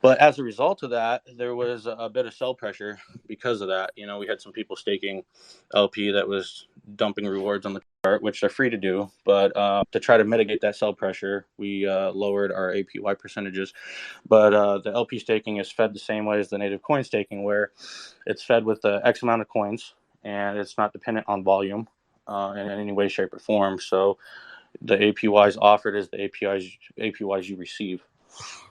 But as a result of that, there was a bit of sell pressure because of that. We had some people staking LP that was dumping rewards on the chart, which they're free to do. But to try to mitigate that sell pressure, we lowered our APY percentages. But the LP staking is fed the same way as the native coin staking, where it's fed with X amount of coins, and it's not dependent on volume in any way, shape, or form. So the APYs offered is the APYs you receive.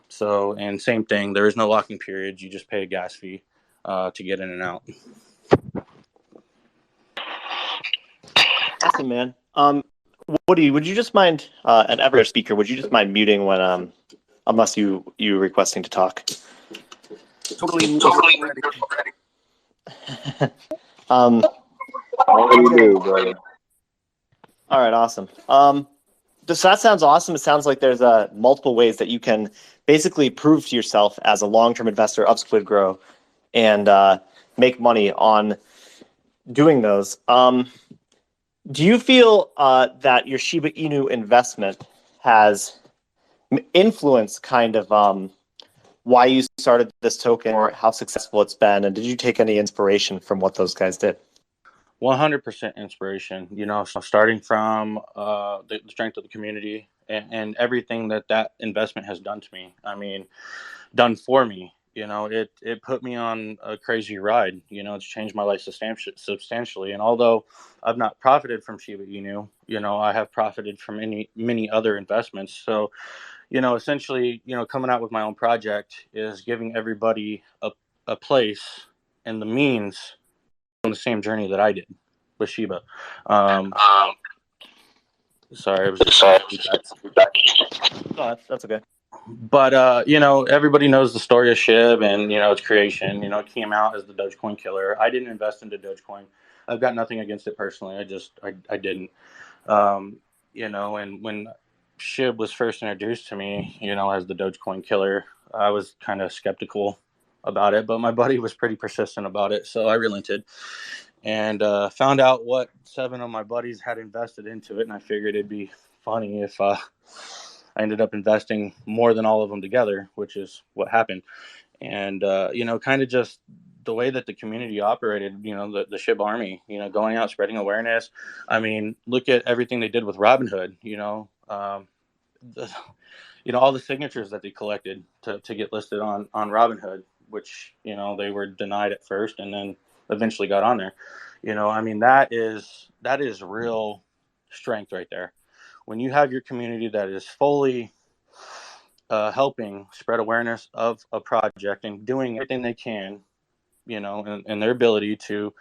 So, and same thing, there is no locking period. You just pay a gas fee to get in and out. Awesome, man. Woody, would you just mind, and every speaker, would you just mind muting when, unless you requesting to talk? Totally. How do you do, brother? All right, awesome. So that sounds awesome. It sounds like there's multiple ways that you can basically prove to yourself as a long-term investor of SquidGrow and make money on doing those. Do you feel that your Shiba Inu investment has influenced kind of why you started this token or how successful it's been? And did you take any inspiration from what those guys did? 100% inspiration, starting from the strength of the community and everything that investment has done to me. I mean, done for me. It put me on a crazy ride. It's changed my life substantially. And although I've not profited from Shiba Inu, I have profited from many other investments. So, essentially, coming out with my own project is giving everybody a place and the means on the same journey that I did with Shiba. Sorry, I was just Oh, that's okay. But everybody knows the story of SHIB and its creation. It came out as the Dogecoin killer. I didn't invest into Dogecoin. I've got nothing against it personally. I didn't. And when SHIB was first introduced to me, as the Dogecoin killer, I was kind of skeptical about it, but my buddy was pretty persistent about it, so I relented and found out what 7 of my buddies had invested into it, and I figured it'd be funny if I ended up investing more than all of them together, which is what happened. And kind of just the way that the community operated, the SHIB army, going out spreading awareness. I mean, look at everything they did with Robinhood. All the signatures that they collected to get listed on Robinhood, which they were denied at first and then eventually got on there. I mean, that is real strength right there. When you have your community that is fully helping spread awareness of a project and doing everything they can, and their ability to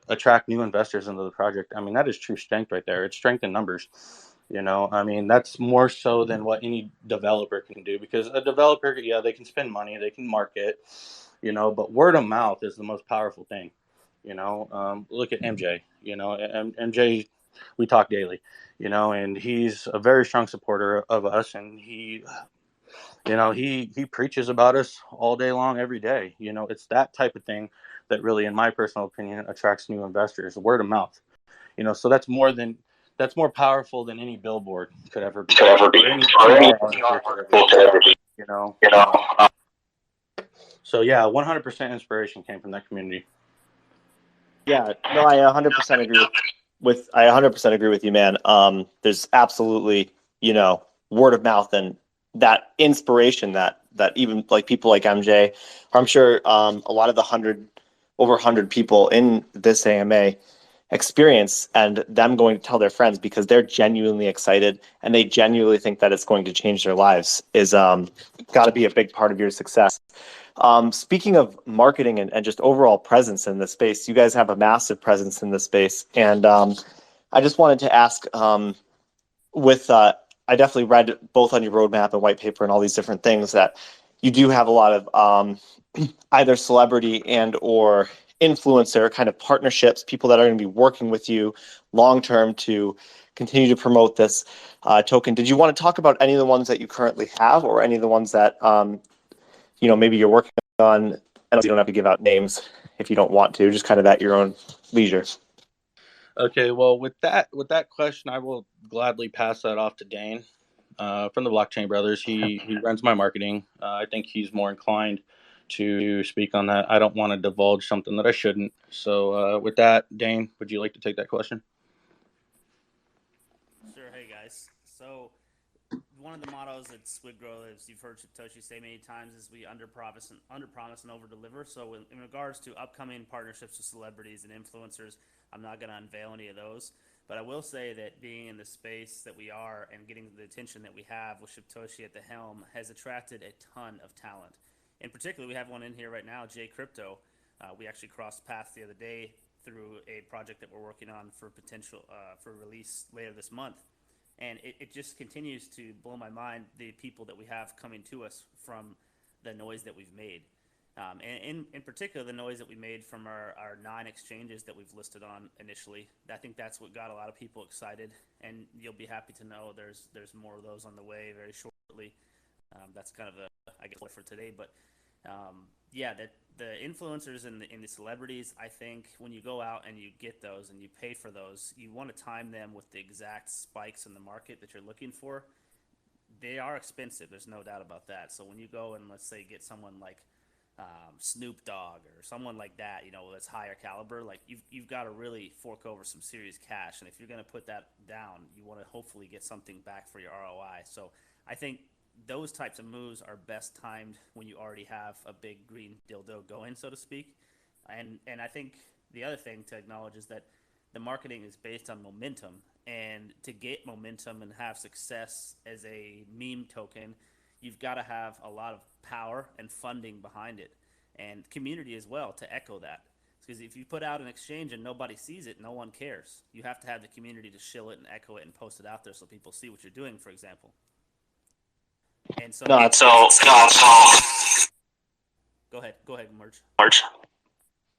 attract new investors into the project. I mean, that is true strength right there. It's strength in numbers. I mean, that's more so than what any developer can do, because a developer, they can spend money, they can market, but word of mouth is the most powerful thing. Look at MJ. MJ, we talk daily. And he's a very strong supporter of us, and he preaches about us all day long, every day. It's that type of thing that really, in my personal opinion, attracts new investors. Word of mouth. So that's more powerful than any billboard could ever be, or any PR article could ever be. So yeah, 100% inspiration came from that community. Yeah, no, I 100% agree I 100% agree with you, man. There's absolutely, word of mouth and that inspiration that even like people like MJ, or I'm sure a lot of the over 100 people in this AMA experience, and them going to tell their friends because they're genuinely excited and they genuinely think that it's going to change their lives is got to be a big part of your success. Speaking of marketing and just overall presence in this space, you guys have a massive presence in this space. And I just wanted to ask I definitely read both on your roadmap and white paper and all these different things that you do have a lot of either celebrity and or influencer kind of partnerships, people that are going to be working with you long term to continue to promote this token. Did you want to talk about any of the ones that you currently have, or any of the ones that maybe you're working on? And you don't have to give out names if you don't want to, just kind of at your own leisure. Okay, well, with that question, I will gladly pass that off to Dane from the Blockchain Brothers. He runs my marketing. I think he's more inclined to speak on that. I don't want to divulge something that I shouldn't. So with that, Dane, would you like to take that question? Sure. Hey, guys. So one of the mottos at SquidGrow, as you've heard Satoshi say many times, is we under promise and over deliver. So in regards to upcoming partnerships with celebrities and influencers, I'm not going to unveil any of those. But I will say that being in the space that we are and getting the attention that we have with Satoshi at the helm has attracted a ton of talent. In particular, we have one in here right now, Jay Crypto. We actually crossed paths the other day through a project that we're working on for potential for release later this month. And it just continues to blow my mind, the people that we have coming to us from the noise that we've made. And in particular, the noise that we made from our 9 exchanges that we've listed on initially, I think that's what got a lot of people excited. And you'll be happy to know there's more of those on the way very shortly. That's kind of I guess for today, but yeah, the influencers and the celebrities, I think when you go out and you get those and you pay for those, you want to time them with the exact spikes in the market that you're looking for. They are expensive, there's no doubt about that. So when you go and let's say get someone like Snoop Dogg or someone like that, that's higher caliber, like you've got to really fork over some serious cash. And if you're going to put that down, you want to hopefully get something back for your ROI. So I think those types of moves are best timed when you already have a big green dildo going, so to speak. And I think the other thing to acknowledge is that the marketing is based on momentum. And to get momentum and have success as a meme token, you've got to have a lot of power and funding behind it, and community as well to echo that. Because if you put out an exchange and nobody sees it, no one cares. You have to have the community to shill it and echo it and post it out there so people see what you're doing, for example. And so, No, go ahead, Merge.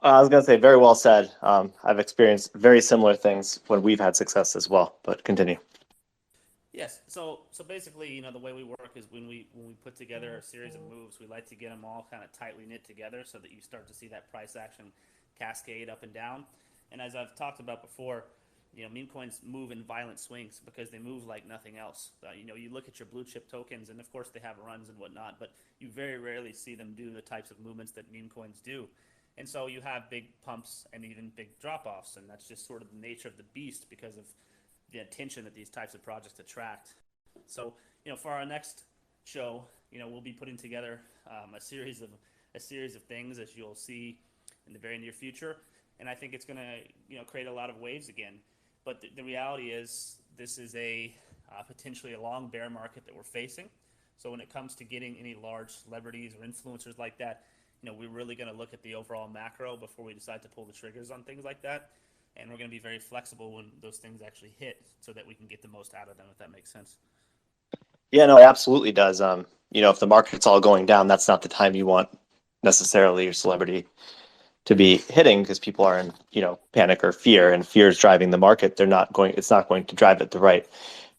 I was going to say, very well said. I've experienced very similar things when we've had success as well, but continue. Yes. So basically, the way we work is when we put together a series of moves, we like to get them all kind of tightly knit together so that you start to see that price action cascade up and down. And as I've talked about before, meme coins move in violent swings because they move like nothing else. You look at your blue chip tokens, and of course they have runs and whatnot, but you very rarely see them do the types of movements that meme coins do. And so you have big pumps and even big drop-offs, and that's just sort of the nature of the beast because of the attention that these types of projects attract. So, for our next show, we'll be putting together a series of things, as you'll see in the very near future, and I think it's going to create a lot of waves again. But the reality is, this is potentially a long bear market that we're facing. So when it comes to getting any large celebrities or influencers like that, we're really going to look at the overall macro before we decide to pull the triggers on things like that. And we're going to be very flexible when those things actually hit so that we can get the most out of them, if that makes sense. Yeah, no, it absolutely does. If the market's all going down, that's not the time you want necessarily your celebrity to be hitting, because people are in, panic or fear, and fear is driving the market. It's not going to drive it the right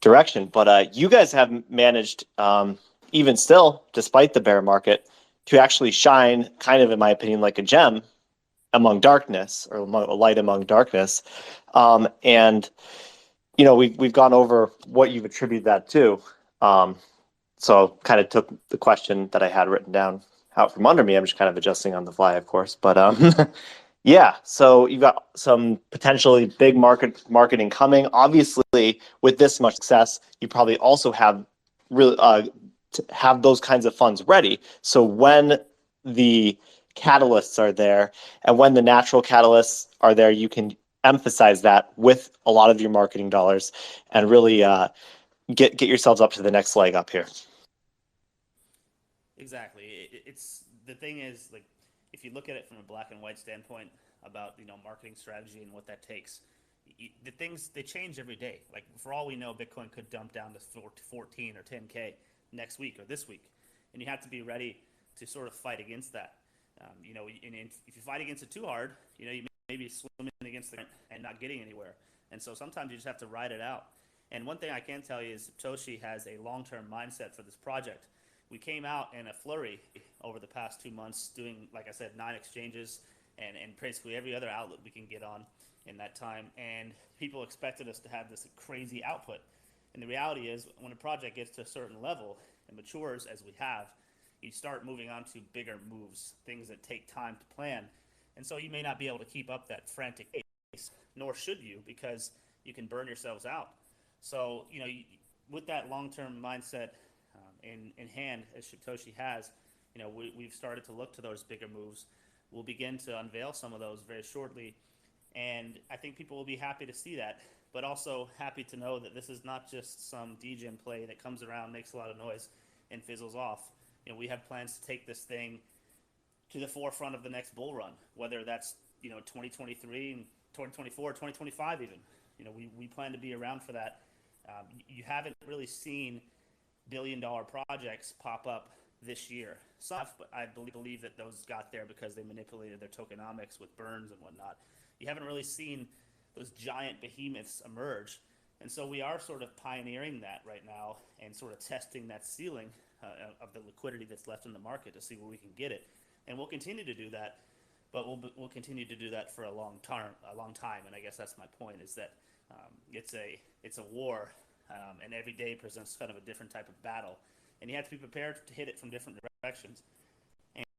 direction. But you guys have managed, even still, despite the bear market, to actually shine kind of, in my opinion, like a gem among darkness, or a light among darkness. And we've gone over what you've attributed that to. So kind of took the question that I had written down out from under me. I'm just kind of adjusting on the fly, of course. But yeah, so you've got some potentially big marketing coming. Obviously, with this much success, you probably also have really to have those kinds of funds ready. So when the catalysts are there, and when the natural catalysts are there, you can emphasize that with a lot of your marketing dollars and really get yourselves up to the next leg up here. Exactly. It's the thing is, like, if you look at it from a black and white standpoint about marketing strategy and what that takes, the things, they change every day. Like, for all we know, Bitcoin could dump down to 14 or 10K next week or this week, and you have to be ready to sort of fight against that. And if you fight against it too hard, you may be swimming against the current and not getting anywhere. And so sometimes you just have to ride it out. And one thing I can tell you is Satoshi has a long-term mindset for this project. We came out in a flurry over the past 2 months doing, like I said, 9 exchanges and basically every other outlet we can get on in that time. And people expected us to have this crazy output. And the reality is, when a project gets to a certain level and matures as we have, you start moving on to bigger moves, things that take time to plan. And so you may not be able to keep up that frantic pace, nor should you, because you can burn yourselves out. So, with that long-term mindset in hand, as Satoshi has, we've started to look to those bigger moves. We'll begin to unveil some of those very shortly, and I think people will be happy to see that, but also happy to know that this is not just some degen play that comes around, makes a lot of noise, and fizzles off. We have plans to take this thing to the forefront of the next bull run, whether that's 2023 and 2024, 2025 even. We plan to be around for that. You haven't really seen billion-dollar projects pop up this year. Some, but I believe that those got there because they manipulated their tokenomics with burns and whatnot. You haven't really seen those giant behemoths emerge. And so we are sort of pioneering that right now and sort of testing that ceiling of the liquidity that's left in the market to see where we can get it. And we'll continue to do that, but we'll continue to do that for a long time. And I guess that's my point, is that it's a war, and every day presents kind of a different type of battle, and you have to be prepared to hit it from different directions.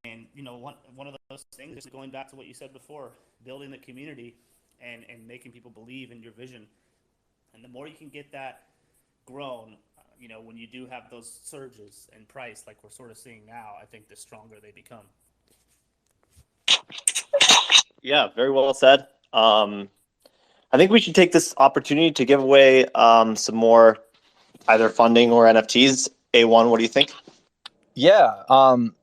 And you know, one of those things is going back to what you said before, building the community and making people believe in your vision. And the more you can get that grown, you know, when you do have those surges in price like we're sort of seeing now, I think the stronger they become. Yeah, very well said. I think we should take this opportunity to give away some more either funding or NFTs. A1, what do you think? Yeah,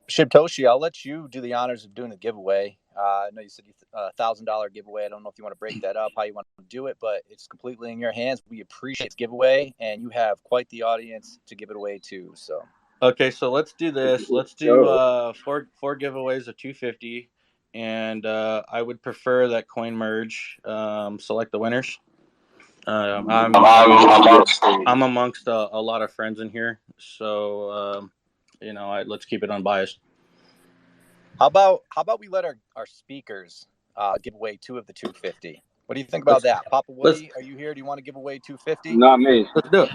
Shibtoshi, I'll let you do the honors of doing the giveaway. I know you said $1,000 giveaway. I don't know if you want to break that up, how you want to do it, but it's completely in your hands. We appreciate the giveaway, and you have quite the audience to give it away to. So, Okay, so let's do this. Let's do four giveaways of 250, and I would prefer that CoinMerge select the winners. I'm amongst a lot of friends in here, so you know, let's keep it unbiased. how about we let our speakers give away 2 of the 250? What do you think about that? Papa Woody, are you here? Do you want to give away 250? Not me. Let's do it.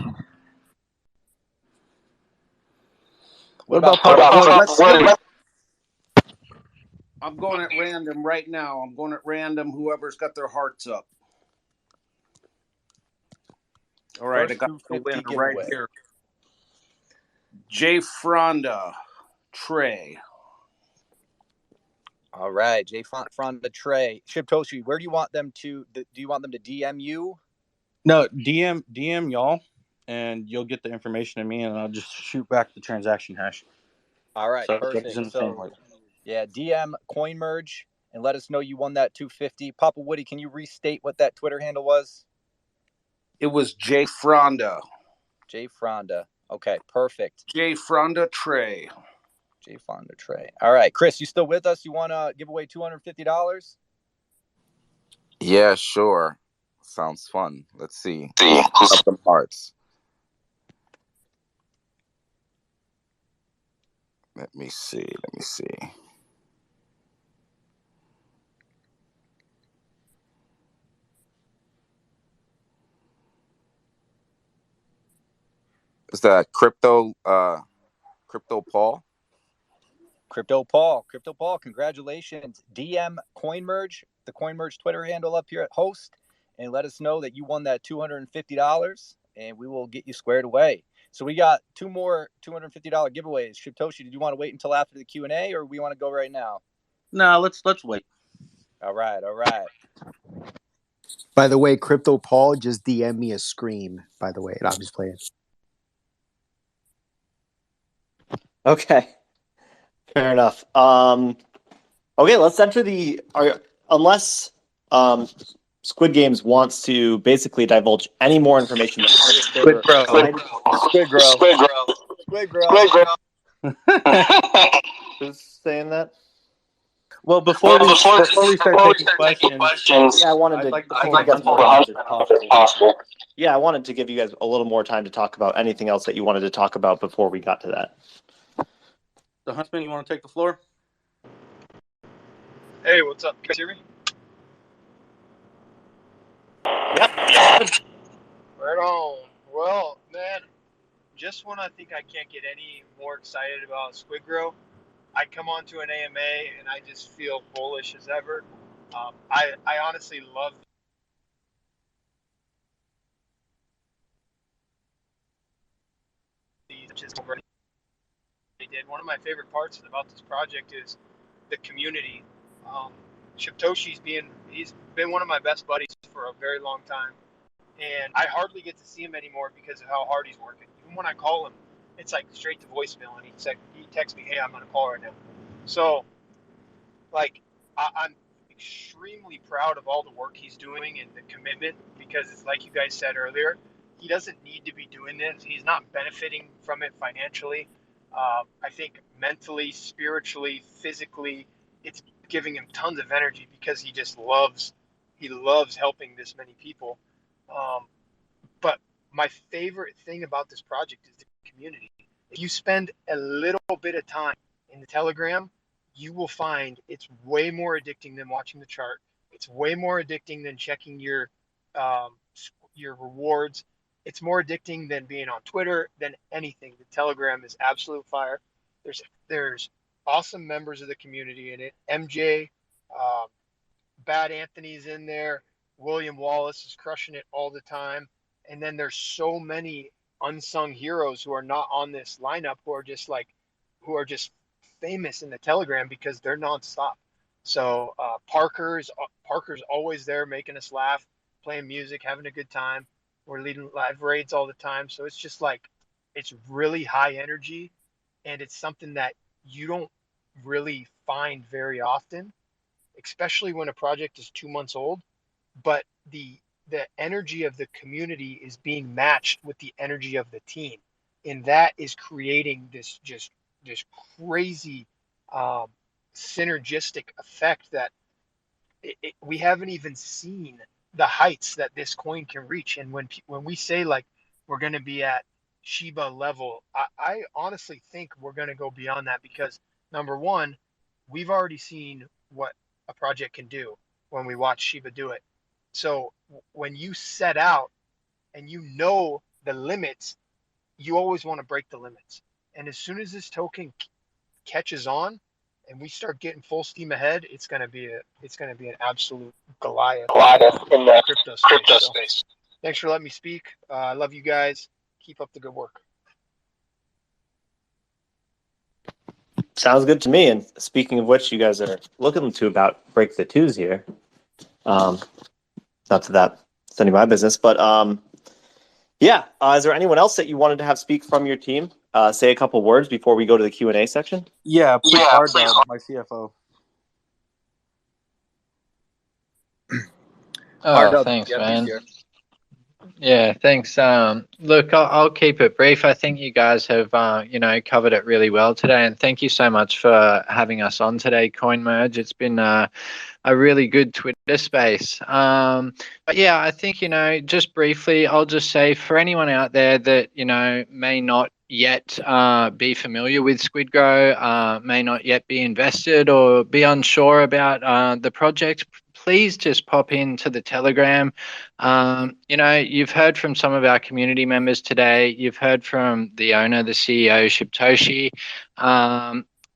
What about Papa Woody? I'm going at random right now. I'm going at random. Whoever's got their hearts up. All right, First I got the 250 winner right giveaway. here. Jay Fronda, Trey. All right, Jay from the Trey. Shibtoshi, where do you want them to? Do you want them to DM you? No, DM y'all, and you'll get the information to me, and I'll just shoot back the transaction hash. All right, So perfect. in the So, same way. yeah, DM CoinMerge and let us know you won that 250. Papa Woody, can you restate what that Twitter handle was? It was Jay Fronda. Jay Fronda. Okay, perfect. Jay Fronda, Trey. Jay Fronda, Trey. All right, Chris, you still with us? You want to give away $250? Yeah, sure. Sounds fun. Let's see. Up some hearts. Let me see. Is that Crypto Paul? Crypto Paul, congratulations. DM CoinMerge, the CoinMerge Twitter handle up here at host, and let us know that you won that $250, and we will get you squared away. So we got 2 more $250 giveaways. Shibtoshi, did you want to wait until after the Q&A, or we want to go right now? No, let's wait. All right. By the way, Crypto Paul just DM me a scream, by the way. And I'm just playing. Okay. Fair enough. Okay, let's enter unless Squid Games wants to basically divulge any more information. SquidGrow. Who's saying that? Well, before we start taking questions, Yeah, I wanted I'd like to to pull get the more hunt if possible. Yeah, I wanted to give you guys a little more time to talk about anything else that you wanted to talk about before we got to that. The Huntsman, you want to take the floor? Hey, what's up? Can you hear me? Yep. Right on. Well, man, just when I think I can't get any more excited about SquidGrow, I come onto an AMA and I just feel bullish as ever. I honestly love these. They did. One of my favorite parts about this project is the community. Shibtoshi's he's been one of my best buddies for a very long time. And I hardly get to see him anymore because of how hard he's working. Even when I call him, it's like straight to voicemail, and he texts me, "Hey, I'm gonna call right now." So, like, I'm extremely proud of all the work he's doing and the commitment, because it's like you guys said earlier, he doesn't need to be doing this. He's not benefiting from it financially. I think mentally, spiritually, physically, it's giving him tons of energy because he loves helping this many people. Um, but my favorite thing about this project is the community. If you spend a little bit of time in the Telegram, you will find it's way more addicting than watching the chart. It's way more addicting than checking um, your rewards. It's more addicting than being on Twitter, than anything. The Telegram is absolute fire. There's awesome members of the community in it. MJ, um, Bad Anthony's in there. William Wallace is crushing it all the time. And then there's so many unsung heroes who are not on this lineup who are just famous in the Telegram because they're nonstop. So Parker's always there making us laugh, playing music, having a good time. We're leading live raids all the time. So it's just like it's really high energy, and it's something that you don't really find very often, especially when a project is 2 months old. But the energy of the community is being matched with the energy of the team, and that is creating this crazy um, synergistic effect that we haven't even seen the heights that this coin can reach. And when we say like we're going to be at Shiba level, I honestly think we're going to go beyond that because number one, we've already seen what a project can do when we watch Shiba do it. So when you set out and you know the limits, you always want to break the limits. And as soon as this token catches on and we start getting full steam ahead, it's going to be an absolute Goliath in the crypto space. So thanks for letting me speak. I love you guys. Keep up the good work. Sounds good to me. And speaking of which, you guys are looking to about break the twos here. Not that it's any of my business, but yeah. Is there anyone else that you wanted to have speak from your team? Say a couple words before we go to the Q&A section. Yeah, please, hard dog, my CFO. Oh, thanks, man. Yeah, thanks. Look, I'll keep it brief. I think you guys have, covered it really well today, and thank you so much for having us on today, CoinMerge. It's been a really good Twitter space. But yeah, I think, just briefly, I'll just say for anyone out there that, may not yet be familiar with SquidGrow, may not yet be invested or be unsure about the project, please just pop into the Telegram. You've heard from some of our community members today. You've heard from the owner, the CEO, Shibtoshi.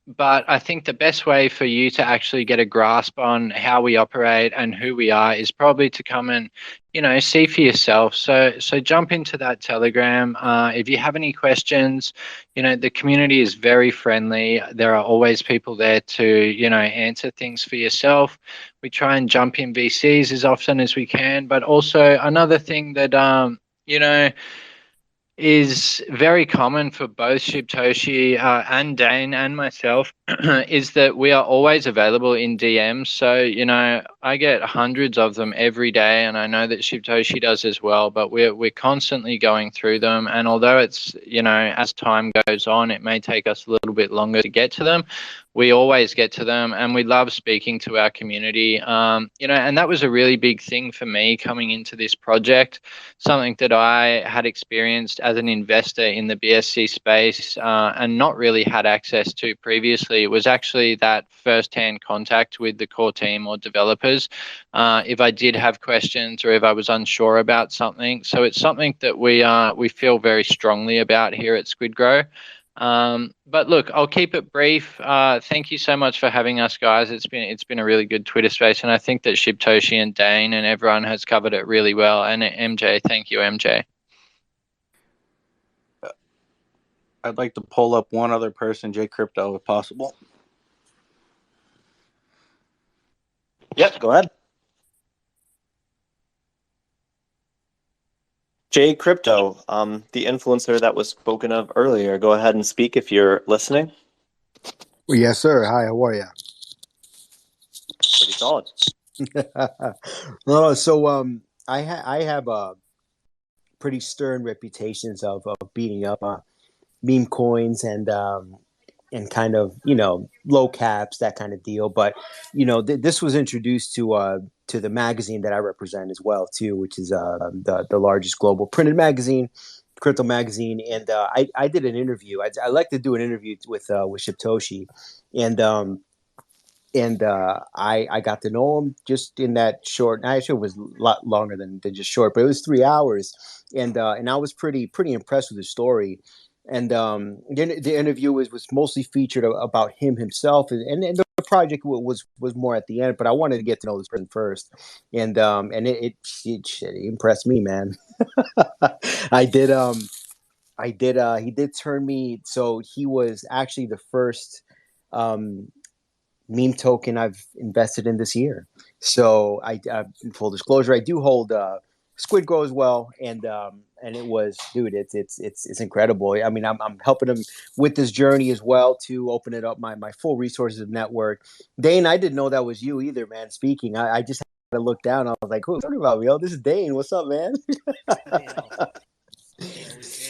But I think the best way for you to actually get a grasp on how we operate and who we are is probably to come and, see for yourself. So jump into that Telegram. If you have any questions, the community is very friendly. There are always people there to, answer things for yourself. We try and jump in VCs as often as we can. But also another thing that, is very common for both Shibtoshi and Dane and myself is that we are always available in DMs. So, I get hundreds of them every day, and I know that Shibtoshi does as well, but we're constantly going through them. And although it's, as time goes on, it may take us a little bit longer to get to them, we always get to them, and we love speaking to our community. And that was a really big thing for me coming into this project, something that I had experienced as an investor in the BSC space and not really had access to previously. It was actually that first-hand contact with the core team or developers if I did have questions or if I was unsure about something. So it's something that we feel very strongly about here at SquidGrow. But look, I'll keep it brief. Thank you so much for having us, guys. It's been a really good Twitter space, and I think that Shibtoshi and Dane and everyone has covered it really well. And MJ, thank you, MJ. I'd like to pull up one other person, J Crypto, if possible. Yep, go ahead. J Crypto, the influencer that was spoken of earlier. Go ahead and speak if you're listening. Well, yes, sir. Hi, how are you? Pretty solid. No, so I have pretty stern reputations of beating up meme coins and kind of, you know, low caps, that kind of deal. But, you know, this was introduced to the magazine that I represent as well too, which is the largest global printed magazine, crypto magazine. And I did an interview. I like to do an interview with Shibtoshi, and I got to know him just in that short. Actually, it was a lot longer than just short, but it was 3 hours, and I was pretty impressed with his story. And the interview was mostly featured about him himself, and the project was more at the end. But I wanted to get to know this person first, and it impressed me, man. I did he did turn me. So he was actually the first um meme token I've invested in this year. So full disclosure, I do hold SquidGrow as well, and it was, dude, it's incredible. I mean, I'm helping him with this journey as well to open it up my full resources of network. Dane, I didn't know that was you either, man. Speaking, I just had to look down. I was like, who's talking about me? Oh, this is Dane. What's up, man? Jay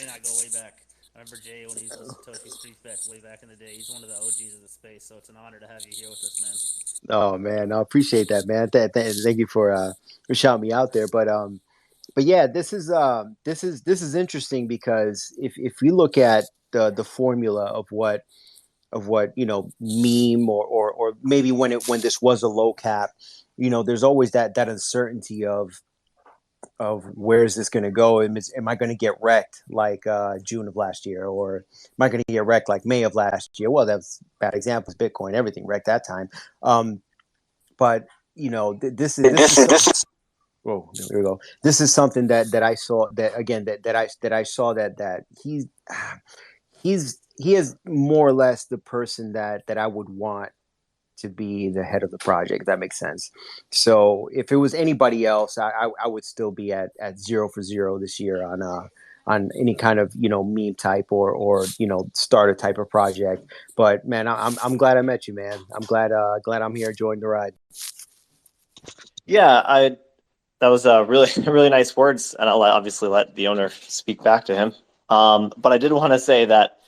and I go way back. I remember Jay when he used to Satoshi Street Bets way back in the day. He's one of the OGs of the space, so it's an honor to have you here with us, man. Oh man, I appreciate that, man. Thank you for shouting me out there. But yeah, this is interesting because if you look at the formula of what you know, meme or maybe when this was a low cap, you know, there's always that uncertainty of where is this going to go? Am I going to get wrecked like June of last year, or am I going to get wrecked like May of last year? Well, that's bad examples. Bitcoin, everything wrecked that time. But you know, whoa, there we go. This is something that I saw, that again that I saw that he is more or less the person that I would want to be the head of the project, if that makes sense. So if it was anybody else, I would still be at 0 for 0 this year on any kind of, you know, meme type or you know, starter type of project. But man, I'm glad I met you, man. I'm glad I'm here joining the ride. Yeah, that was really really nice words, and I'll obviously let the owner speak back to him. But I did want to say that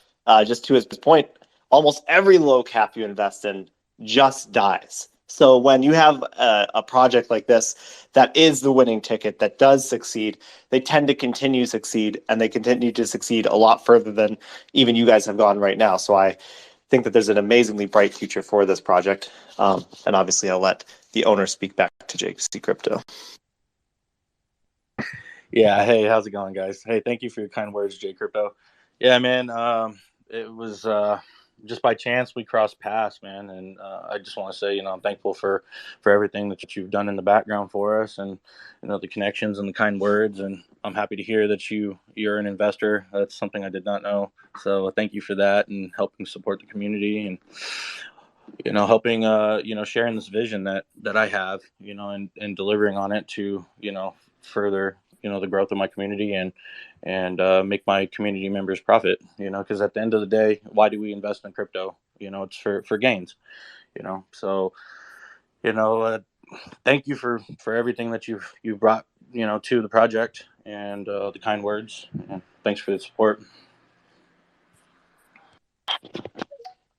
just to his point, almost every low cap you invest in just dies. So when you have a project like this that is the winning ticket, that does succeed, they tend to continue to succeed, and they continue to succeed a lot further than even you guys have gone right now. So I think that there's an amazingly bright future for this project. And obviously, I'll let the owner speak back to JC Crypto. Yeah, hey, how's it going, guys? Hey, thank you for your kind words, J Crypto. Yeah, man, it was just by chance we crossed paths, man, and I just want to say, you know, I'm thankful for everything that you've done in the background for us, and you know, the connections and the kind words, and I'm happy to hear that you're an investor. That's something I did not know, so thank you for that and helping support the community, and you know, helping you know, sharing this vision that I have, you know, and delivering on it to, you know, further, you know, the growth of my community and make my community members profit, you know, because at the end of the day, why do we invest in crypto? You know, it's for gains, you know. So, you know, thank you for everything that you've brought, you know, to the project, and the kind words, and thanks for the support.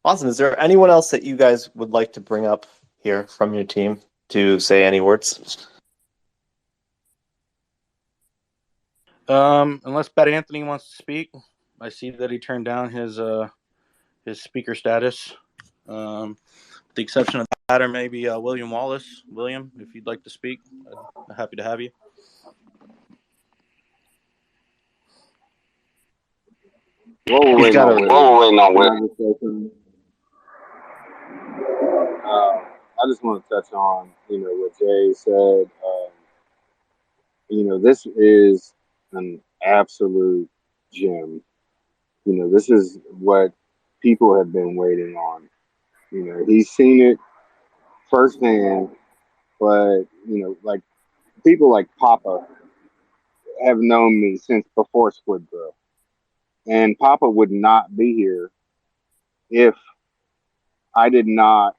Awesome. Is there anyone else that you guys would like to bring up here from your team to say any words? Unless Bad Anthony wants to speak, I see that he turned down his speaker status. With the exception of that, or maybe William Wallace. William, if you'd like to speak, I'm happy to have you. What we're He's waiting got on a with I just want to touch on, you know, what Jay said. You know, this is an absolute gem. You know, this is what people have been waiting on. You know, he's seen it firsthand, but, you know, like people like Papa have known me since before SquidGrow. And Papa would not be here if I did not,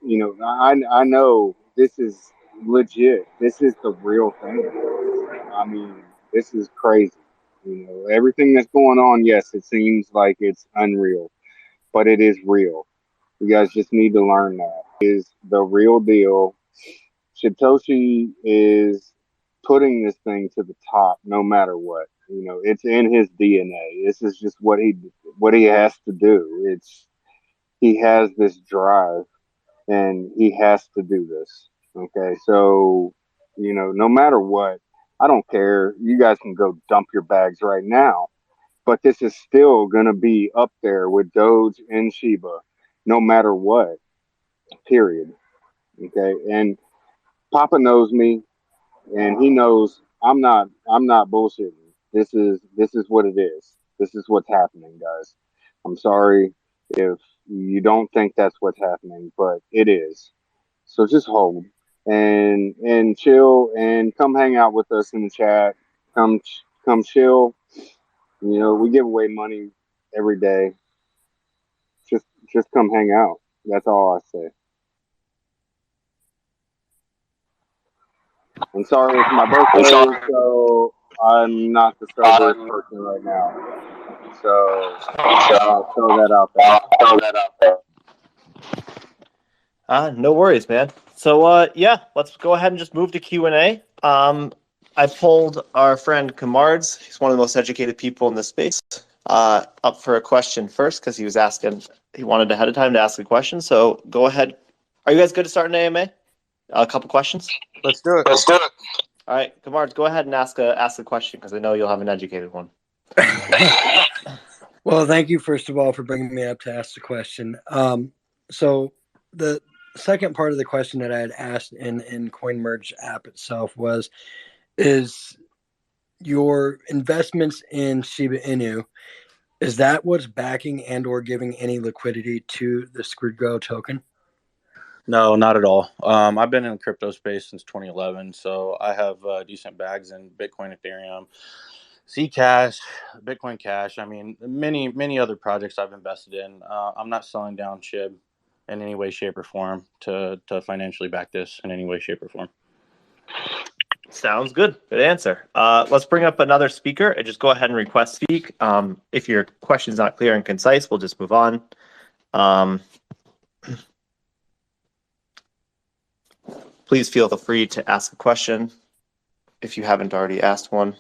you know, I know this is legit. This is the real thing. I mean, this is crazy. You know, everything that's going on, yes, it seems like it's unreal, but it is real. You guys just need to learn that is the real deal. Satoshi is putting this thing to the top no matter what. You know, it's in his DNA. This is just what he has to do. He has this drive and he has to do this. Okay. So, you know, no matter what, I don't care. You guys can go dump your bags right now, but this is still going to be up there with Doge and Shiba no matter what, period. Okay. And Papa knows me and he knows I'm not bullshitting. This is what it is. This is what's happening, guys. I'm sorry if you don't think that's what's happening, but it is. So just hold and chill and come hang out with us in the chat. Come chill. You know, we give away money every day. Just come hang out. That's all I say. I'm sorry, it's my birthday, so I'm not the soberest person right now. So I'll throw that out there. No worries, man. So yeah, let's go ahead and just move to Q&A. I pulled our friend Kamards. He's one of the most educated people in this space. Up for a question first because he wanted ahead of time to ask a question. So go ahead. Are you guys good to start an AMA? A couple questions. Let's do it. All right, Kamards, go ahead and ask a question because I know you'll have an educated one. Well, thank you first of all for bringing me up to ask the question. So the second part of the question that I had asked in CoinMerge app itself is your investments in Shiba Inu, is that what's backing and or giving any liquidity to the SquidGrow token? No, not at all. I've been in the crypto space since 2011, so I have decent bags in Bitcoin, Ethereum, Zcash, Bitcoin Cash. I mean, many other projects I've invested in. I'm not selling down SHIB in any way, shape, or form to financially back this in any way, shape, or form. Sounds good. Good answer. Let's bring up another speaker and just go ahead and request speak. If your question's not clear and concise, we'll just move on. Please feel free to ask a question if you haven't already asked one.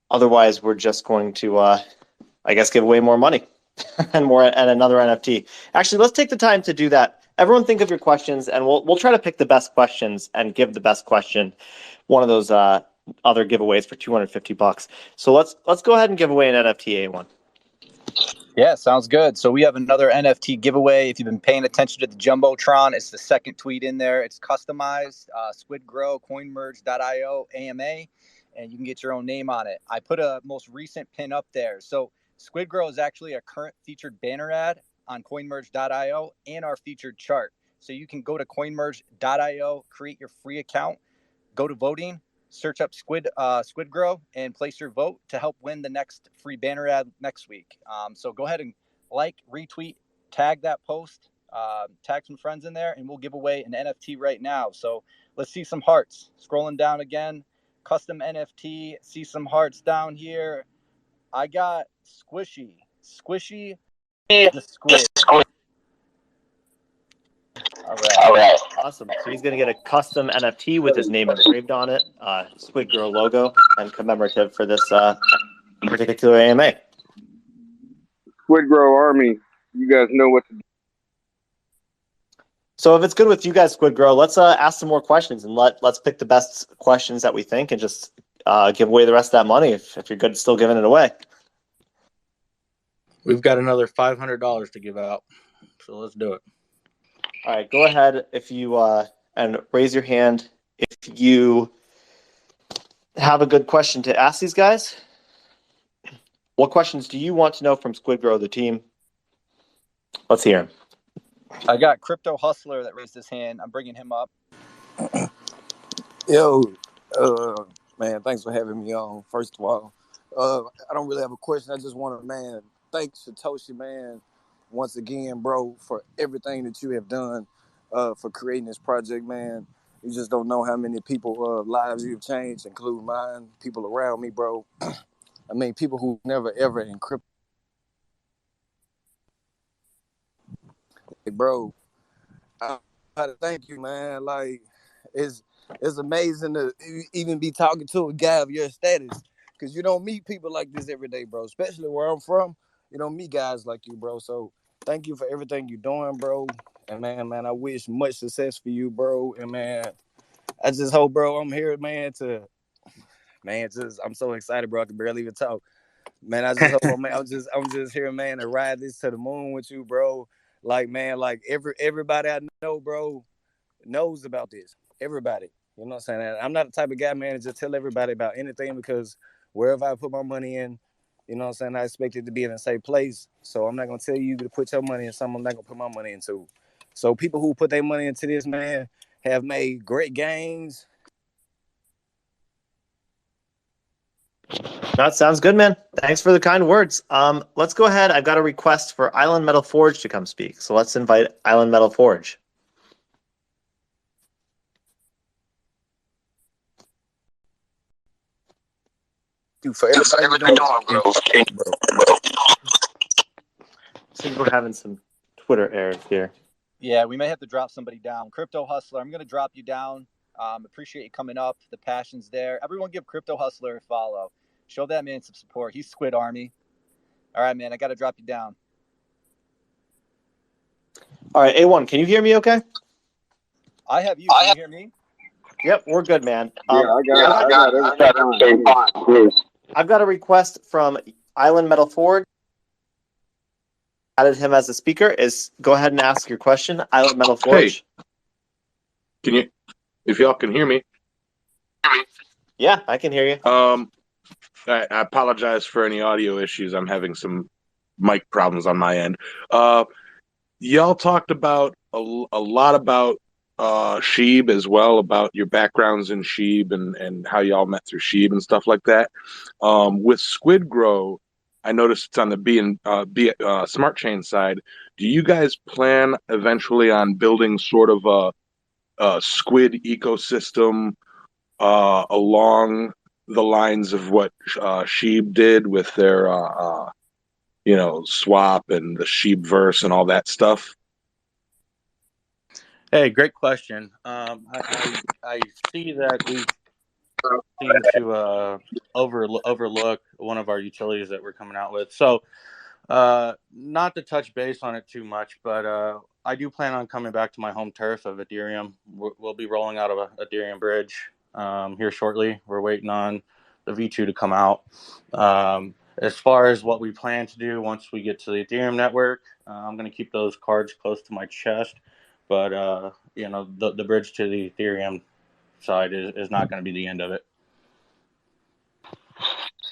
Otherwise, we're just going to, I guess, give away more money and another NFT. Actually, let's take the time to do that. Everyone think of your questions, and we'll try to pick the best questions and give the best question one of those other giveaways for $250. So let's go ahead and give away an NFT A1. Yeah, sounds good. So we have another NFT giveaway. If you've been paying attention to the Jumbotron, it's the second tweet in there. It's customized, SquidGrow, CoinMerge.io, AMA, and you can get your own name on it. I put a most recent pin up there. So SquidGrow is actually a current featured banner ad on CoinMerge.io and our featured chart. So you can go to CoinMerge.io, create your free account, go to voting, search up SquidGrow and place your vote to help win the next free banner ad next week. So go ahead and retweet, tag that post, tag some friends in there, and we'll give away an NFT right now. So let's see some hearts. Scrolling down again, custom NFT, see some hearts down here. I got Squishy the Squid. All right. Awesome. So he's going to get a custom NFT with his name engraved on it, SquidGrow logo, and commemorative for this particular AMA. SquidGrow Army, you guys know what to do. So if it's good with you guys, SquidGrow, let's ask some more questions and let's pick the best questions that we think and just give away the rest of that money if you're good still giving it away. We've got another $500 to give out, so let's do it. All right, go ahead if you and raise your hand if you have a good question to ask these guys. What questions do you want to know from SquidGrow, the team? Let's hear him. I got Crypto Hustler that raised his hand. I'm bringing him up. Yo, man, thanks for having me on. First of all, I don't really have a question. I just want to, man, thank Satoshi, man, once again, bro, for everything that you have done for creating this project, man. You just don't know how many people lives you've changed, including mine, people around me, bro. I mean, people who never ever in crypto, bro. I gotta thank you, man. Like, it's amazing to even be talking to a guy of your status, because you don't meet people like this every day, bro. Especially where I'm from, you don't meet guys like you, bro. So thank you for everything you're doing, bro. And man, I wish much success for you, bro. And man, I just hope, bro, I'm here, man. I'm so excited, bro. I can barely even talk. Man, I just hope I'm just here, man, to ride this to the moon with you, bro. Like, man, like everybody I know, bro, knows about this. Everybody. You know what I'm saying? And I'm not the type of guy, man, to just tell everybody about anything, because wherever I put my money in, you know what I'm saying, I expect it to be in a safe place. So I'm not gonna tell you to put your money in something I'm not gonna put my money into. So people who put their money into this, man, have made great gains. That sounds good, man. Thanks for the kind words. Let's go ahead. I've got a request for Island Metal Forge to come speak. So let's invite Island Metal Forge. For everybody doing, bro. Seems we're having some Twitter errors here. Yeah, we may have to drop somebody down. Crypto Hustler, I'm going to drop you down. Appreciate you coming up. The passion's there. Everyone give Crypto Hustler a follow. Show that man some support. He's Squid Army. All right, man, I got to drop you down. All right, A1, can you hear me okay? I have you. Can you hear me? Yep, we're good, man. I got everything fine. I've got a request from Island Metal Forge. Added him as a speaker. Go ahead and ask your question, Island Metal Forge. Hey, if y'all can hear me? Yeah, I can hear you. I apologize for any audio issues. I'm having some mic problems on my end. Y'all talked about a lot about Sheeb as well, about your backgrounds in Sheeb and how y'all met through Sheeb and stuff like that. With SquidGrow, I noticed it's on the smart chain side. Do you guys plan eventually on building sort of a squid ecosystem along the lines of what Sheeb did with their swap and the Sheebverse and all that stuff? Hey, great question. I see that we seem to overlook one of our utilities that we're coming out with. So, not to touch base on it too much, but I do plan on coming back to my home turf of Ethereum. We'll be rolling out of a Ethereum bridge here shortly. We're waiting on the V2 to come out. As far as what we plan to do once we get to the Ethereum network, I'm going to keep those cards close to my chest. But, the bridge to the Ethereum side is not going to be the end of it.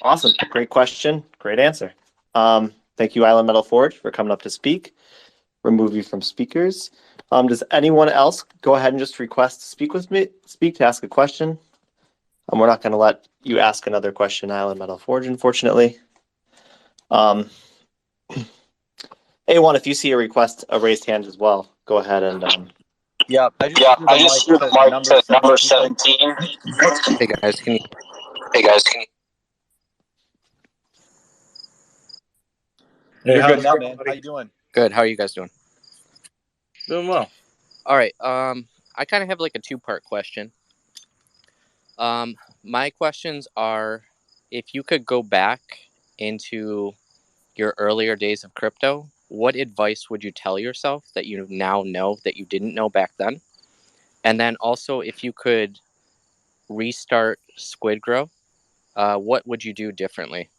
Awesome. Great question. Great answer. Thank you, Island Metal Forge, for coming up to speak. Remove you from speakers. Does anyone else go ahead and just request to speak to ask a question? We're not going to let you ask another question, Island Metal Forge, unfortunately. A1, if you see a request, a raised hand as well, go ahead and... Yeah, I just threw the mic to number 17. Hey guys, can you... You're Hey, good now, man. How you doing? Good. How are you guys doing? Doing well. All right. I kind of have like a two-part question. My questions are, if you could go back into your earlier days of crypto, what advice would you tell yourself that you now know that you didn't know back then? And then also, if you could restart SquidGrow, what would you do differently?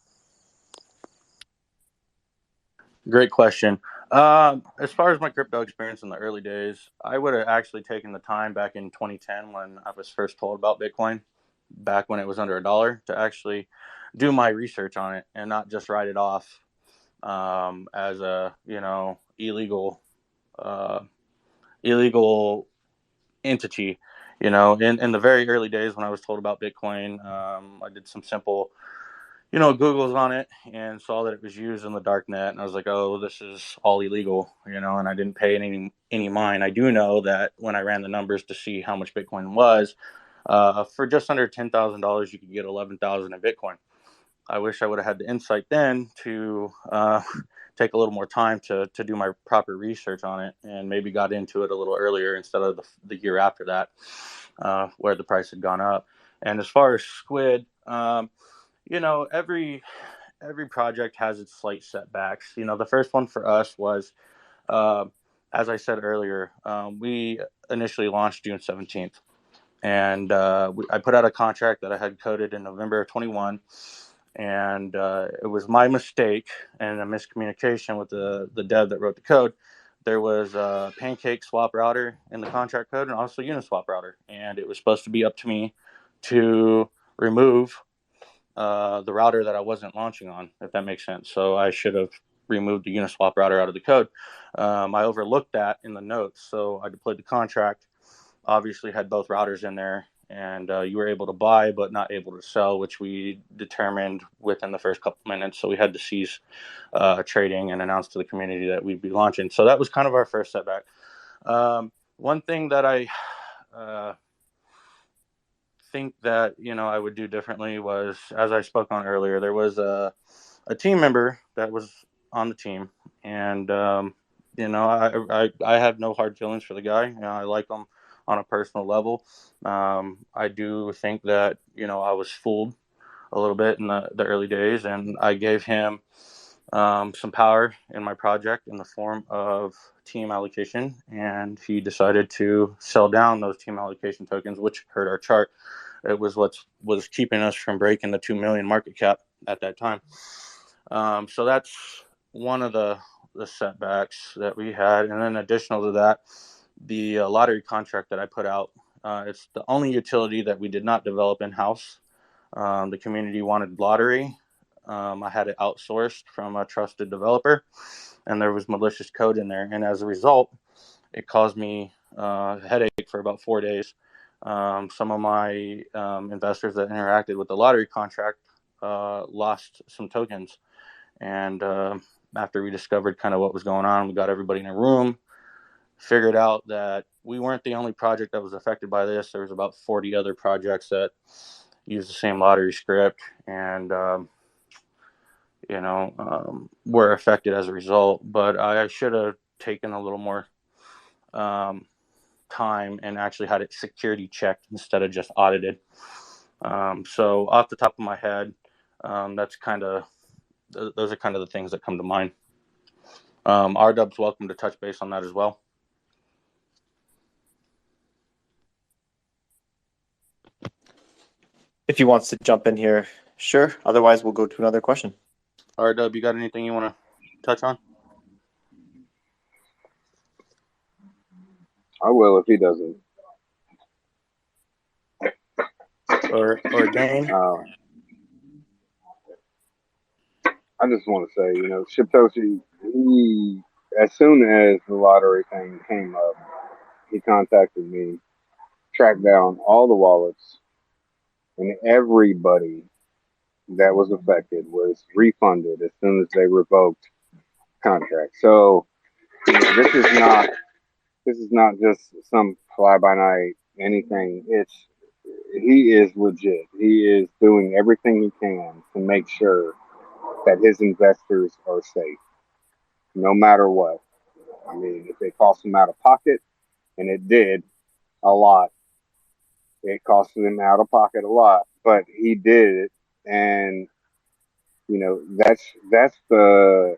Great question. As far as my crypto experience in the early days, I would have actually taken the time back in 2010 when I was first told about Bitcoin, back when it was under $1, to actually do my research on it and not just write it off as a illegal entity. In the very early days when I was told about Bitcoin, I did some simple Googles on it and saw that it was used in the dark net, and I was like, oh, this is all illegal, and I didn't pay any mind. I do know that when I ran the numbers to see how much Bitcoin was, for just under $10,000, you could get 11,000 in Bitcoin. I wish I would have had the insight then to take a little more time to do my proper research on it, and maybe got into it a little earlier instead of the year after that, where the price had gone up. And as far as Squid, every project has its slight setbacks. The first one for us was, as I said earlier, we initially launched June 17th. And I put out a contract that I had coded in November of 21. And it was my mistake and a miscommunication with the dev that wrote the code. There was a pancake swap router in the contract code and also Uniswap router. And it was supposed to be up to me to remove the router that I wasn't launching on, if that makes sense. So I should have removed the Uniswap router out of the code. I overlooked that in the notes. So I deployed the contract, obviously had both routers in there, and you were able to buy but not able to sell, which we determined within the first couple minutes. So we had to cease trading and announce to the community that we'd be launching. So that was kind of our first setback. One thing that I think that I would do differently was, as I spoke on earlier, there was a team member that was on the team, and I have no hard feelings for the guy. I like him on a personal level. I do think that I was fooled a little bit in the early days, and I gave him some power in my project in the form of team allocation, and he decided to sell down those team allocation tokens, which hurt our chart. It was what was keeping us from breaking the 2 million market cap at that time. So that's one of the setbacks that we had. And then additional to that, the lottery contract that I put out, it's the only utility that we did not develop in-house. The community wanted lottery. I had it outsourced from a trusted developer, and there was malicious code in there. And as a result, it caused me a headache for about 4 days. Some of my investors that interacted with the lottery contract lost some tokens. And after we discovered kind of what was going on, we got everybody in a room, figured out that we weren't the only project that was affected by this. There was about 40 other projects that used the same lottery script, and were affected as a result. But I should have taken a little more time and actually had it security checked instead of just audited. So off the top of my head, those are kind of the things that come to mind. RDub's welcome to touch base on that as well. If he wants to jump in here, sure. Otherwise, we'll go to another question. RDub, you got anything you want to touch on? I will if he doesn't. Or Dane? I just want to say, Shiptoshi, he, as soon as the lottery thing came up, he contacted me, tracked down all the wallets, and everybody that was affected was refunded as soon as they revoked contract. So this is not just some fly by night anything. He is legit. He is doing everything he can to make sure that his investors are safe, no matter what. I mean, if it costs him out of pocket, and it did a lot, it cost him out of pocket a lot, but he did it, and that's the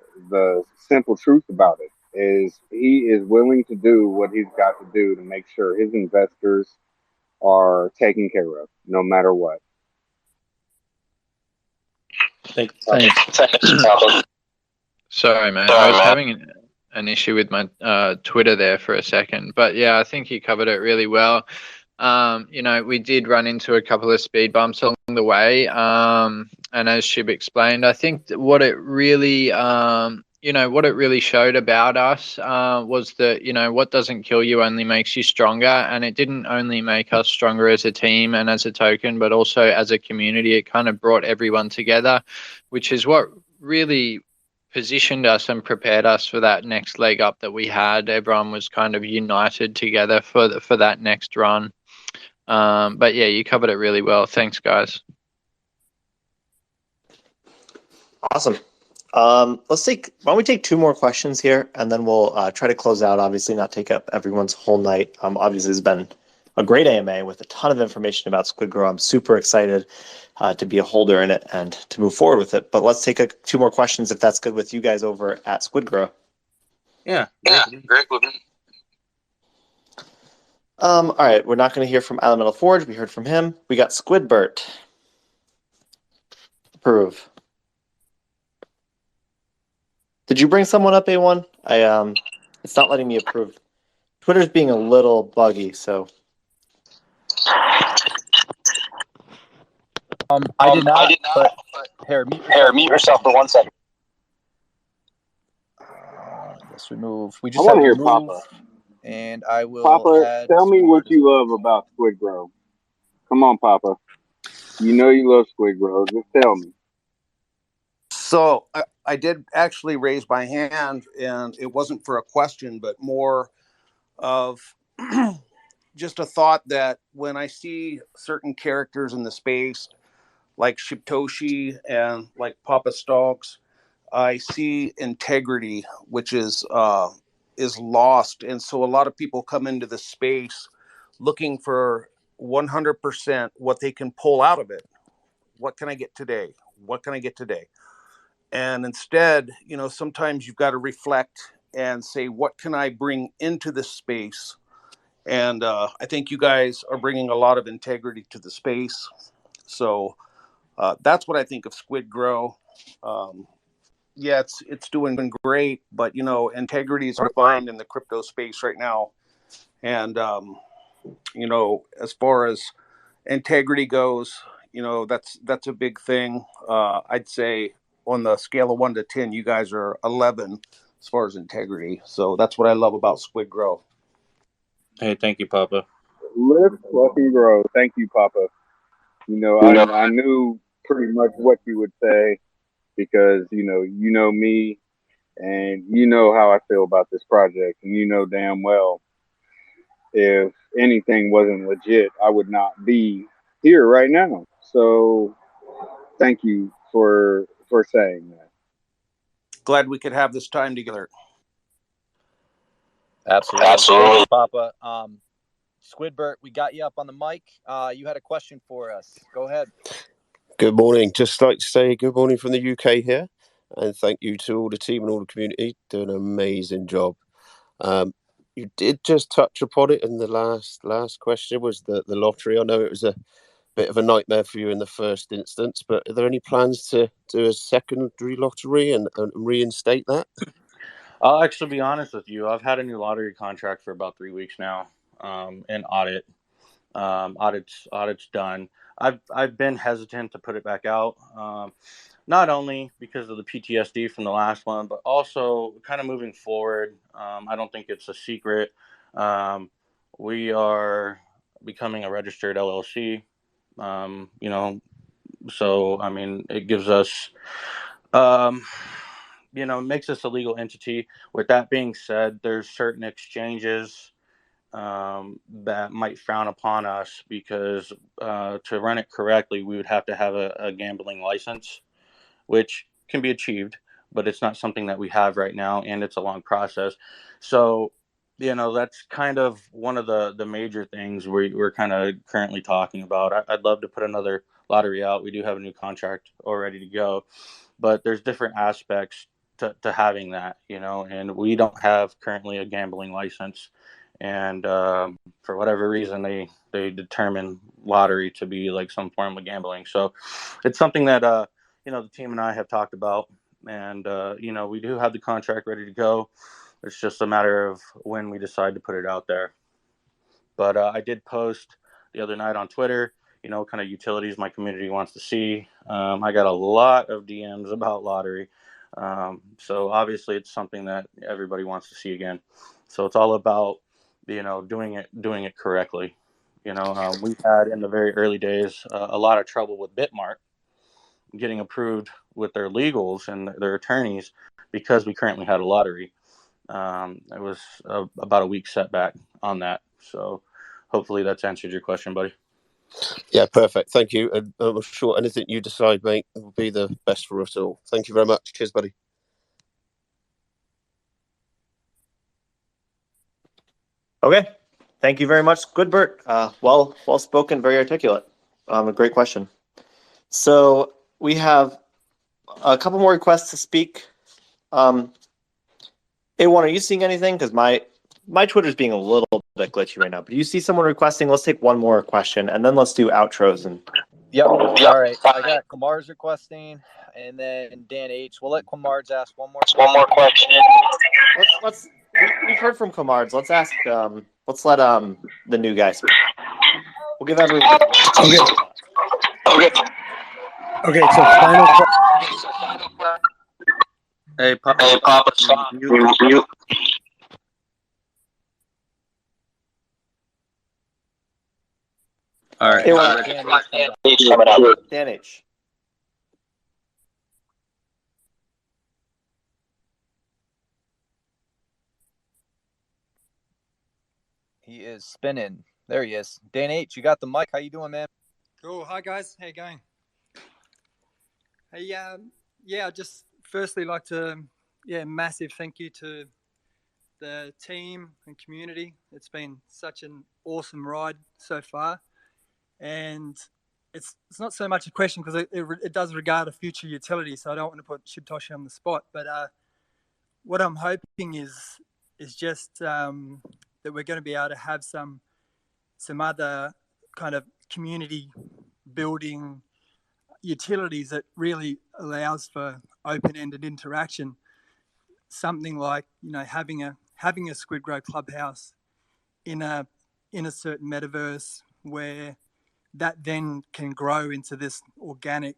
simple truth about it, is he is willing to do what he's got to do to make sure his investors are taken care of, no matter what. Thanks. Sorry, man. I was having an issue with my Twitter there for a second, but yeah, I think you covered it really well. We did run into a couple of speed bumps along the way, and as Shib explained, I think what it really showed about us was that what doesn't kill you only makes you stronger, and it didn't only make us stronger as a team and as a token, but also as a community. It kind of brought everyone together, which is what really positioned us and prepared us for that next leg up that we had. Everyone was kind of united together for that next run. But yeah, you covered it really well. Thanks, guys. Awesome. Why don't we take 2 more questions here, and then we'll try to close out. Obviously, not take up everyone's whole night. Obviously, it's been a great AMA with a ton of information about SquidGrow. I'm super excited to be a holder in it and to move forward with it. But let's take 2 more questions if that's good with you guys over at SquidGrow. Yeah, great with me. All right, we're not going to hear from Elemental Forge. We heard from him. We got Squidbert. Approve. Did you bring someone up, A1? It's not letting me approve. Twitter's being a little buggy, so. I did not. But here, mute yourself for 1 second. Let's remove. We I just want have to to hear remove, Papa. and I will Papa, add. tell me what you love about SquidGrow. Come on, Papa. You know you love SquidGrow. Just tell me. So I did actually raise my hand, and it wasn't for a question, but more of just a thought that when I see certain characters in the space, like Shibtoshi and like Papa Stalks, I see integrity, which is lost, and so a lot of people come into the space looking for 100% what they can pull out of it. What can I get today? What can I get today? And instead, sometimes you've got to reflect and say, what can I bring into this space? And I think you guys are bringing a lot of integrity to the space. So that's what I think of SquidGrow. Yeah, it's doing great, but integrity is hard to find in the crypto space right now. And as far as integrity goes, that's a big thing. I'd say on the scale of 1 to 10, you guys are 11 as far as integrity. So that's what I love about SquidGrow. Hey, thank you, Papa. Live, fucking grow. Thank you, Papa. I knew pretty much what you would say because, you know me and you know how I feel about this project. And you know damn well if anything wasn't legit, I would not be here right now. So thank you for saying that. Glad we could have this time together. Absolutely. Thank you, Papa. Squidbert, we got you up on the mic. You had a question for us. Go ahead. Good morning. Just like to say good morning from the UK here, and thank you to all the team and all the community. Doing an amazing job. You did just touch upon it in the last question was the lottery. I know it was a bit of a nightmare for you in the first instance, but are there any plans to do a secondary lottery and reinstate that? I'll actually be honest with you. I've had a new lottery contract for about 3 weeks now, and audit's done. I've been hesitant to put it back out, not only because of the PTSD from the last one, but also kind of moving forward. I don't think it's a secret. We are becoming a registered LLC. So I mean, it gives us, makes us a legal entity. With that being said, there's certain exchanges that might frown upon us because to run it correctly, we would have to have a gambling license, which can be achieved, but it's not something that we have right now, and it's a long process. So, that's kind of one of the major things we're kind of currently talking about. I'd love to put another lottery out. We do have a new contract all ready to go, but there's different aspects to having that, and we don't have currently a gambling license. And for whatever reason, they determine lottery to be like some form of gambling. So it's something that the team and I have talked about, and we do have the contract ready to go. It's just a matter of when we decide to put it out there. But I did post the other night on Twitter, kind of utilities my community wants to see. I got a lot of DMs about lottery. So obviously it's something that everybody wants to see again. So it's all about, doing it correctly. We've had in the very early days a lot of trouble with Bitmart getting approved with their legals and their attorneys because we currently had a lottery. It was about a week setback on that. So hopefully that's answered your question, buddy. Yeah, perfect. Thank you. And I'm sure anything you decide, mate, will be the best for us all. Thank you very much. Cheers, buddy. Okay. Thank you very much, Squidbert. Well spoken, very articulate. A great question. So we have a couple more requests to speak. A1, are you seeing anything? Because my Twitter's being a little bit glitchy right now. But do you see someone requesting? Let's take one more question, and then let's do outros. And Yep. All right. I got Kamar's requesting, and then Dan H. We'll let Kamar's ask one more question. We've heard from Kamar's. Let's ask. Let's let the new guy speak. We'll give everyone. Okay. So final question. Hey, Papa, mute. All right. Dan H. He is spinning. There he is. Dan H, you got the mic. How you doing, man? Cool. Hi, guys. How you going? Hey, yeah, just firstly like to, massive thank you to the team and community. It's been such an awesome ride so far. And it's not so much a question because it does regard a future utility, so I don't want to put Shibtoshi on the spot. But what I'm hoping is just that we're going to be able to have some other kind of community building utilities that really allows for open-ended interaction. Something like having a SquidGrow clubhouse in a certain metaverse where that then can grow into this organic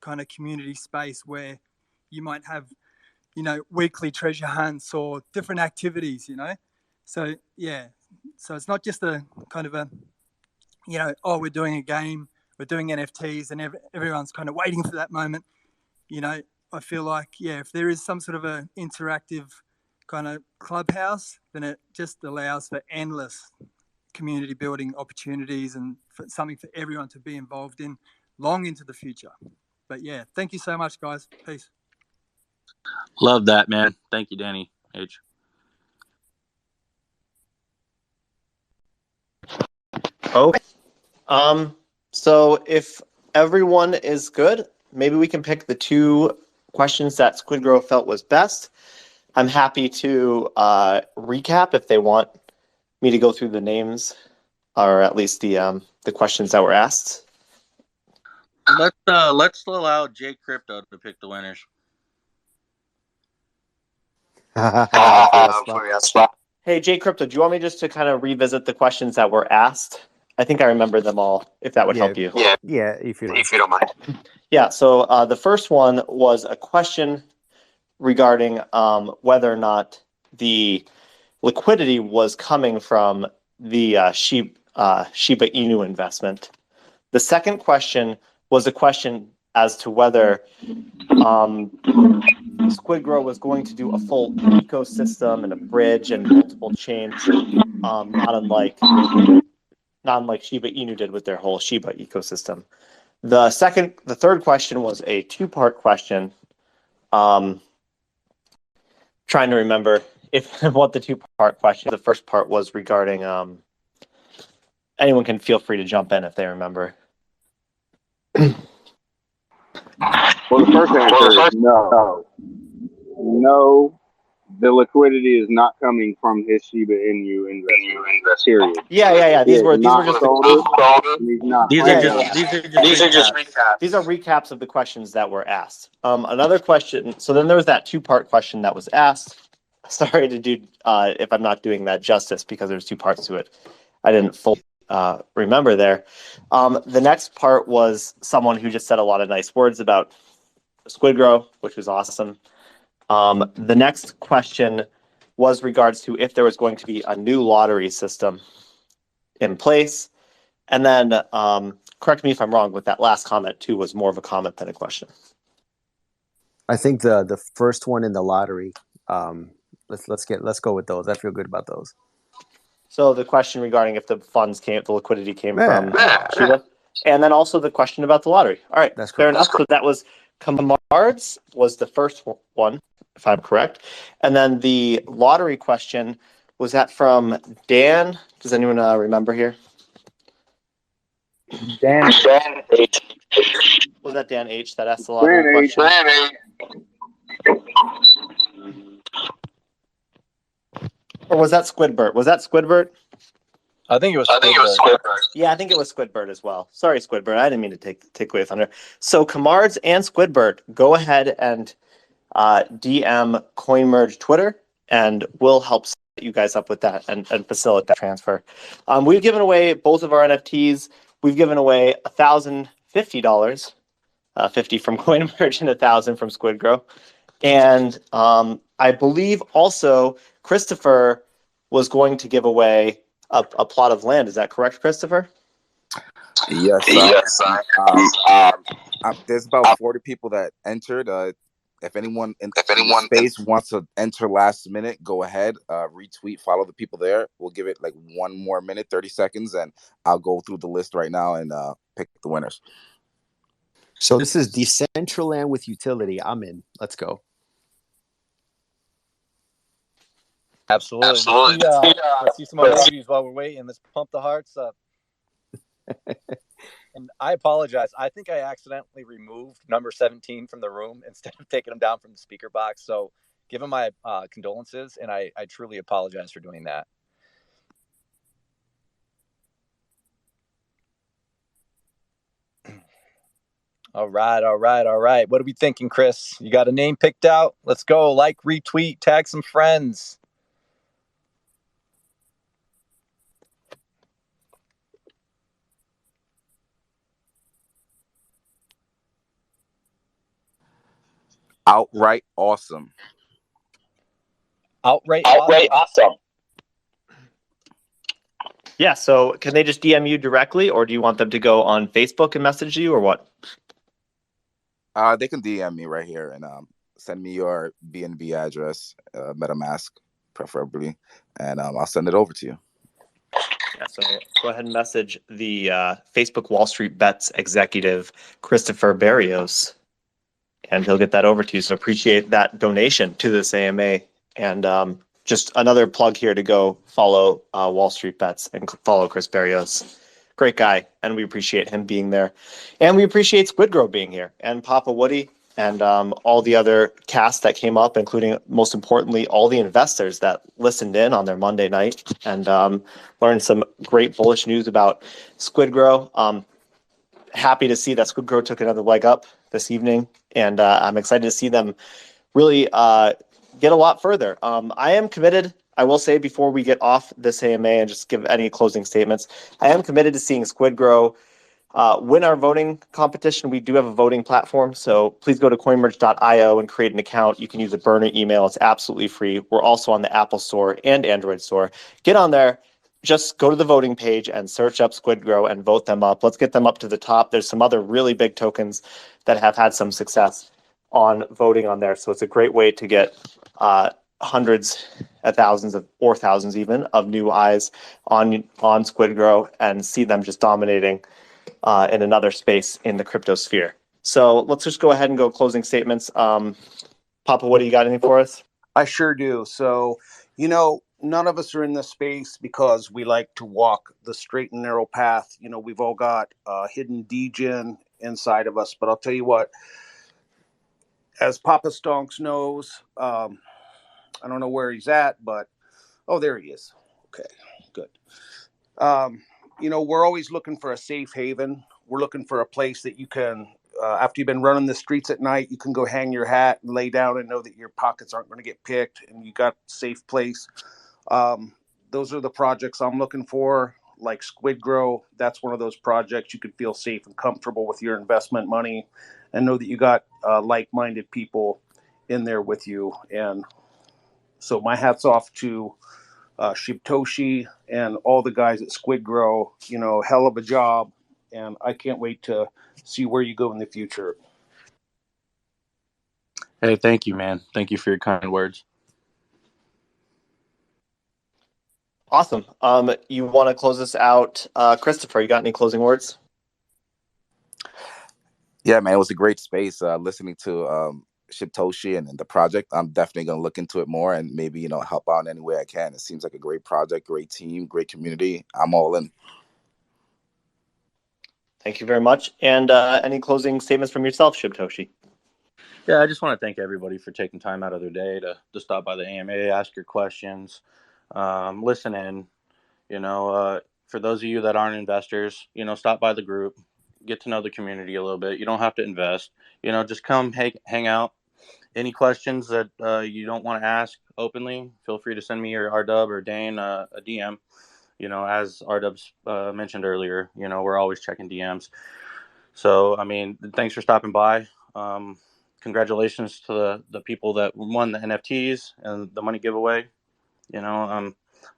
kind of community space where you might have weekly treasure hunts or different activities. So it's not just a kind of a we're doing a game, we're doing NFTs, and everyone's kind of waiting for that moment. I feel like, if there is some sort of a interactive kind of clubhouse, then it just allows for endless community building opportunities and something for everyone to be involved in long into the future. But thank you so much, guys. Peace. Love that, man. Thank you, Danny H. Okay. So if everyone is good, maybe we can pick the two questions that SquidGrow felt was best. I'm happy to recap if they want me to go through the names, or at least the questions that were asked. Let's allow J Crypto to pick the winners. Hey, J Crypto, do you want me just to kind of revisit the questions that were asked? I think I remember them all, if that would help you. Yeah, if you don't mind. Yeah, so the first one was a question regarding whether or not the liquidity was coming from the Shiba Inu investment. The second question was a question as to whether SquidGrow was going to do a full ecosystem and a bridge and multiple chains, not unlike Shiba Inu did with their whole Shiba ecosystem. The third question was a two-part question. Trying to remember what the two-part question. The first part was regarding. Anyone can feel free to jump in if they remember. Well, the first answer is no. No, the liquidity is not coming from his Shiba Inu investment. Period. Yeah. These were just recaps. These are recaps of the questions that were asked. Another question. So then there was that two-part question that was asked. Sorry to do if I'm not doing that justice because there's two parts to it. I didn't fully remember there. The next part was someone who just said a lot of nice words about SquidGrow, which was awesome. The next question was regards to if there was going to be a new lottery system in place. And then, correct me if I'm wrong, with that last comment too was more of a comment than a question. I think the first one in the lottery. Let's go with those. I feel good about those. So the question regarding if the liquidity came from Shiba. And then also the question about the lottery. All right, That's fair correct. enough. So that was CoinMerge was the first one, if I'm correct. And then the lottery question, was that from Dan? Does anyone remember here? Dan. Was that Dan H that asked the lottery Dan H. question? Or was that Squidbert? Was that Squidbert? I think it was Squidbird. Yeah, I think it was Squidbird as well. Sorry, Squidbird. I didn't mean to take away thunder. So CoinMerge and Squidbird, go ahead and DM CoinMerge Twitter, and we'll help set you guys up with that and facilitate that transfer. We've given away both of our NFTs. We've given away $1,050, 50 from CoinMerge and 1,000 from SquidGrow. And I believe also Christopher was going to give away a plot of land. Is that correct, Christopher? Yes, there's about 40 people that entered. If anyone in the space wants to enter last minute, go ahead, retweet, follow the people there. We'll give it like 1 more minute, 30 seconds, and I'll go through the list right now and pick the winners. So this is Decentraland with utility. I'm in. Let's go. Absolutely. Let's see some emojis while we're waiting. Let's pump the hearts up. And I apologize. I think I accidentally removed number 17 from the room instead of taking him down from the speaker box. So give him my condolences, and I truly apologize for doing that. All right. What are we thinking, Chris? You got a name picked out? Let's go. Like, retweet, tag some friends. Outright awesome. Outright awesome. Yeah, so can they just DM you directly, or do you want them to go on Facebook and message you, or what? They can DM me right here and send me your BNB address, MetaMask preferably, and I'll send it over to you. Yeah, so go ahead and message the Facebook Wall Street Bets executive, Christopher Barrios, and he'll get that over to you. So appreciate that donation to this AMA. And just another plug here to go follow Wall Street Bets and follow Chris Barrios. Great guy, and we appreciate him being there. And we appreciate SquidGrow being here, and Papa Woody, and all the other cast that came up, including, most importantly, all the investors that listened in on their Monday night and learned some great bullish news about SquidGrow. Happy to see that SquidGrow took another leg up this evening, and I'm excited to see them really get a lot further. I am committed, I will say before we get off this AMA and just give any closing statements, I am committed to seeing SquidGrow win our voting competition. We do have a voting platform, so please go to coinmerge.io and create an account. You can use a burner email. It's absolutely free. We're also on the Apple Store and Android Store. Get on there. Just go to the voting page and search up SquidGrow and vote them up. Let's get them up to the top. There's some other really big tokens that have had some success on voting on there. So it's a great way to get hundreds of thousands or thousands even of new eyes on SquidGrow and see them just dominating in another space in the crypto sphere. So let's just go ahead and go closing statements. Papa, what do you got anything for us? I sure do. So, none of us are in this space because we like to walk the straight and narrow path. We've all got hidden degen inside of us. But I'll tell you what, as Papa Stonks knows, I don't know where he's at, but there he is. Okay, good. We're always looking for a safe haven. We're looking for a place that you can, after you've been running the streets at night, you can go hang your hat and lay down and know that your pockets aren't going to get picked and you got a safe place. Those are the projects I'm looking for, like SquidGrow. That's one of those projects you can feel safe and comfortable with your investment money and know that you got like-minded people in there with you. And so my hat's off to Shibtoshi and all the guys at SquidGrow. Hell of a job, and I can't wait to see where you go in the future. Hey, thank you, man. Thank you for your kind words. Awesome. You want to close this out, Christopher? You got any closing words? Yeah, man, it was a great space. Listening to Shibtoshi and the project, I'm definitely going to look into it more and maybe help out in any way I can. It seems like a great project, great team, great community. I'm all in. Thank you very much. And any closing statements from yourself, Shibtoshi? Yeah, I just want to thank everybody for taking time out of their day to stop by the AMA, ask your questions, listen in. For those of you that aren't investors, stop by the group, get to know the community a little bit. You don't have to invest. Just come hang out. Any questions that you don't want to ask openly, feel free to send me or RDub or Dane a DM. As RDub's mentioned earlier, we're always checking DMs. So, thanks for stopping by. Congratulations to the people that won the NFTs and the money giveaway.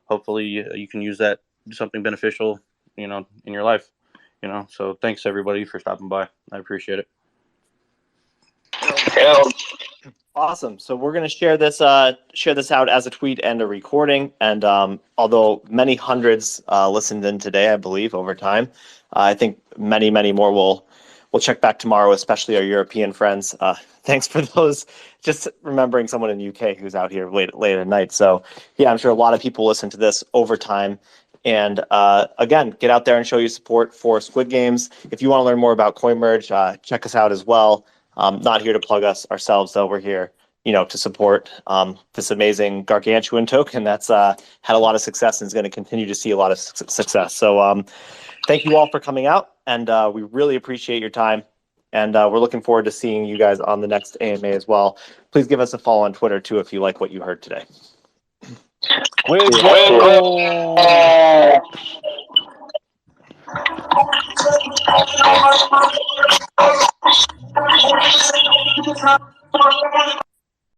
Hopefully you can use that do something beneficial, in your life. So thanks everybody for stopping by. I appreciate it. Awesome. So we're going to share this out as a tweet and a recording. And although many hundreds listened in today, I believe over time, I think many more will check back tomorrow, especially our European friends. Thanks for those. Just remembering someone in the UK who's out here late at night. So yeah, I'm sure a lot of people listen to this over time. And again, get out there and show your support for Squid Games. If you want to learn more about CoinMerge, check us out as well. Not here to plug us ourselves, though. We're here, to support this amazing gargantuan token that's had a lot of success and is going to continue to see a lot of success. So thank you all for coming out, and we really appreciate your time. And we're looking forward to seeing you guys on the next AMA as well. Please give us a follow on Twitter, too, if you like what you heard today. SquidGrow.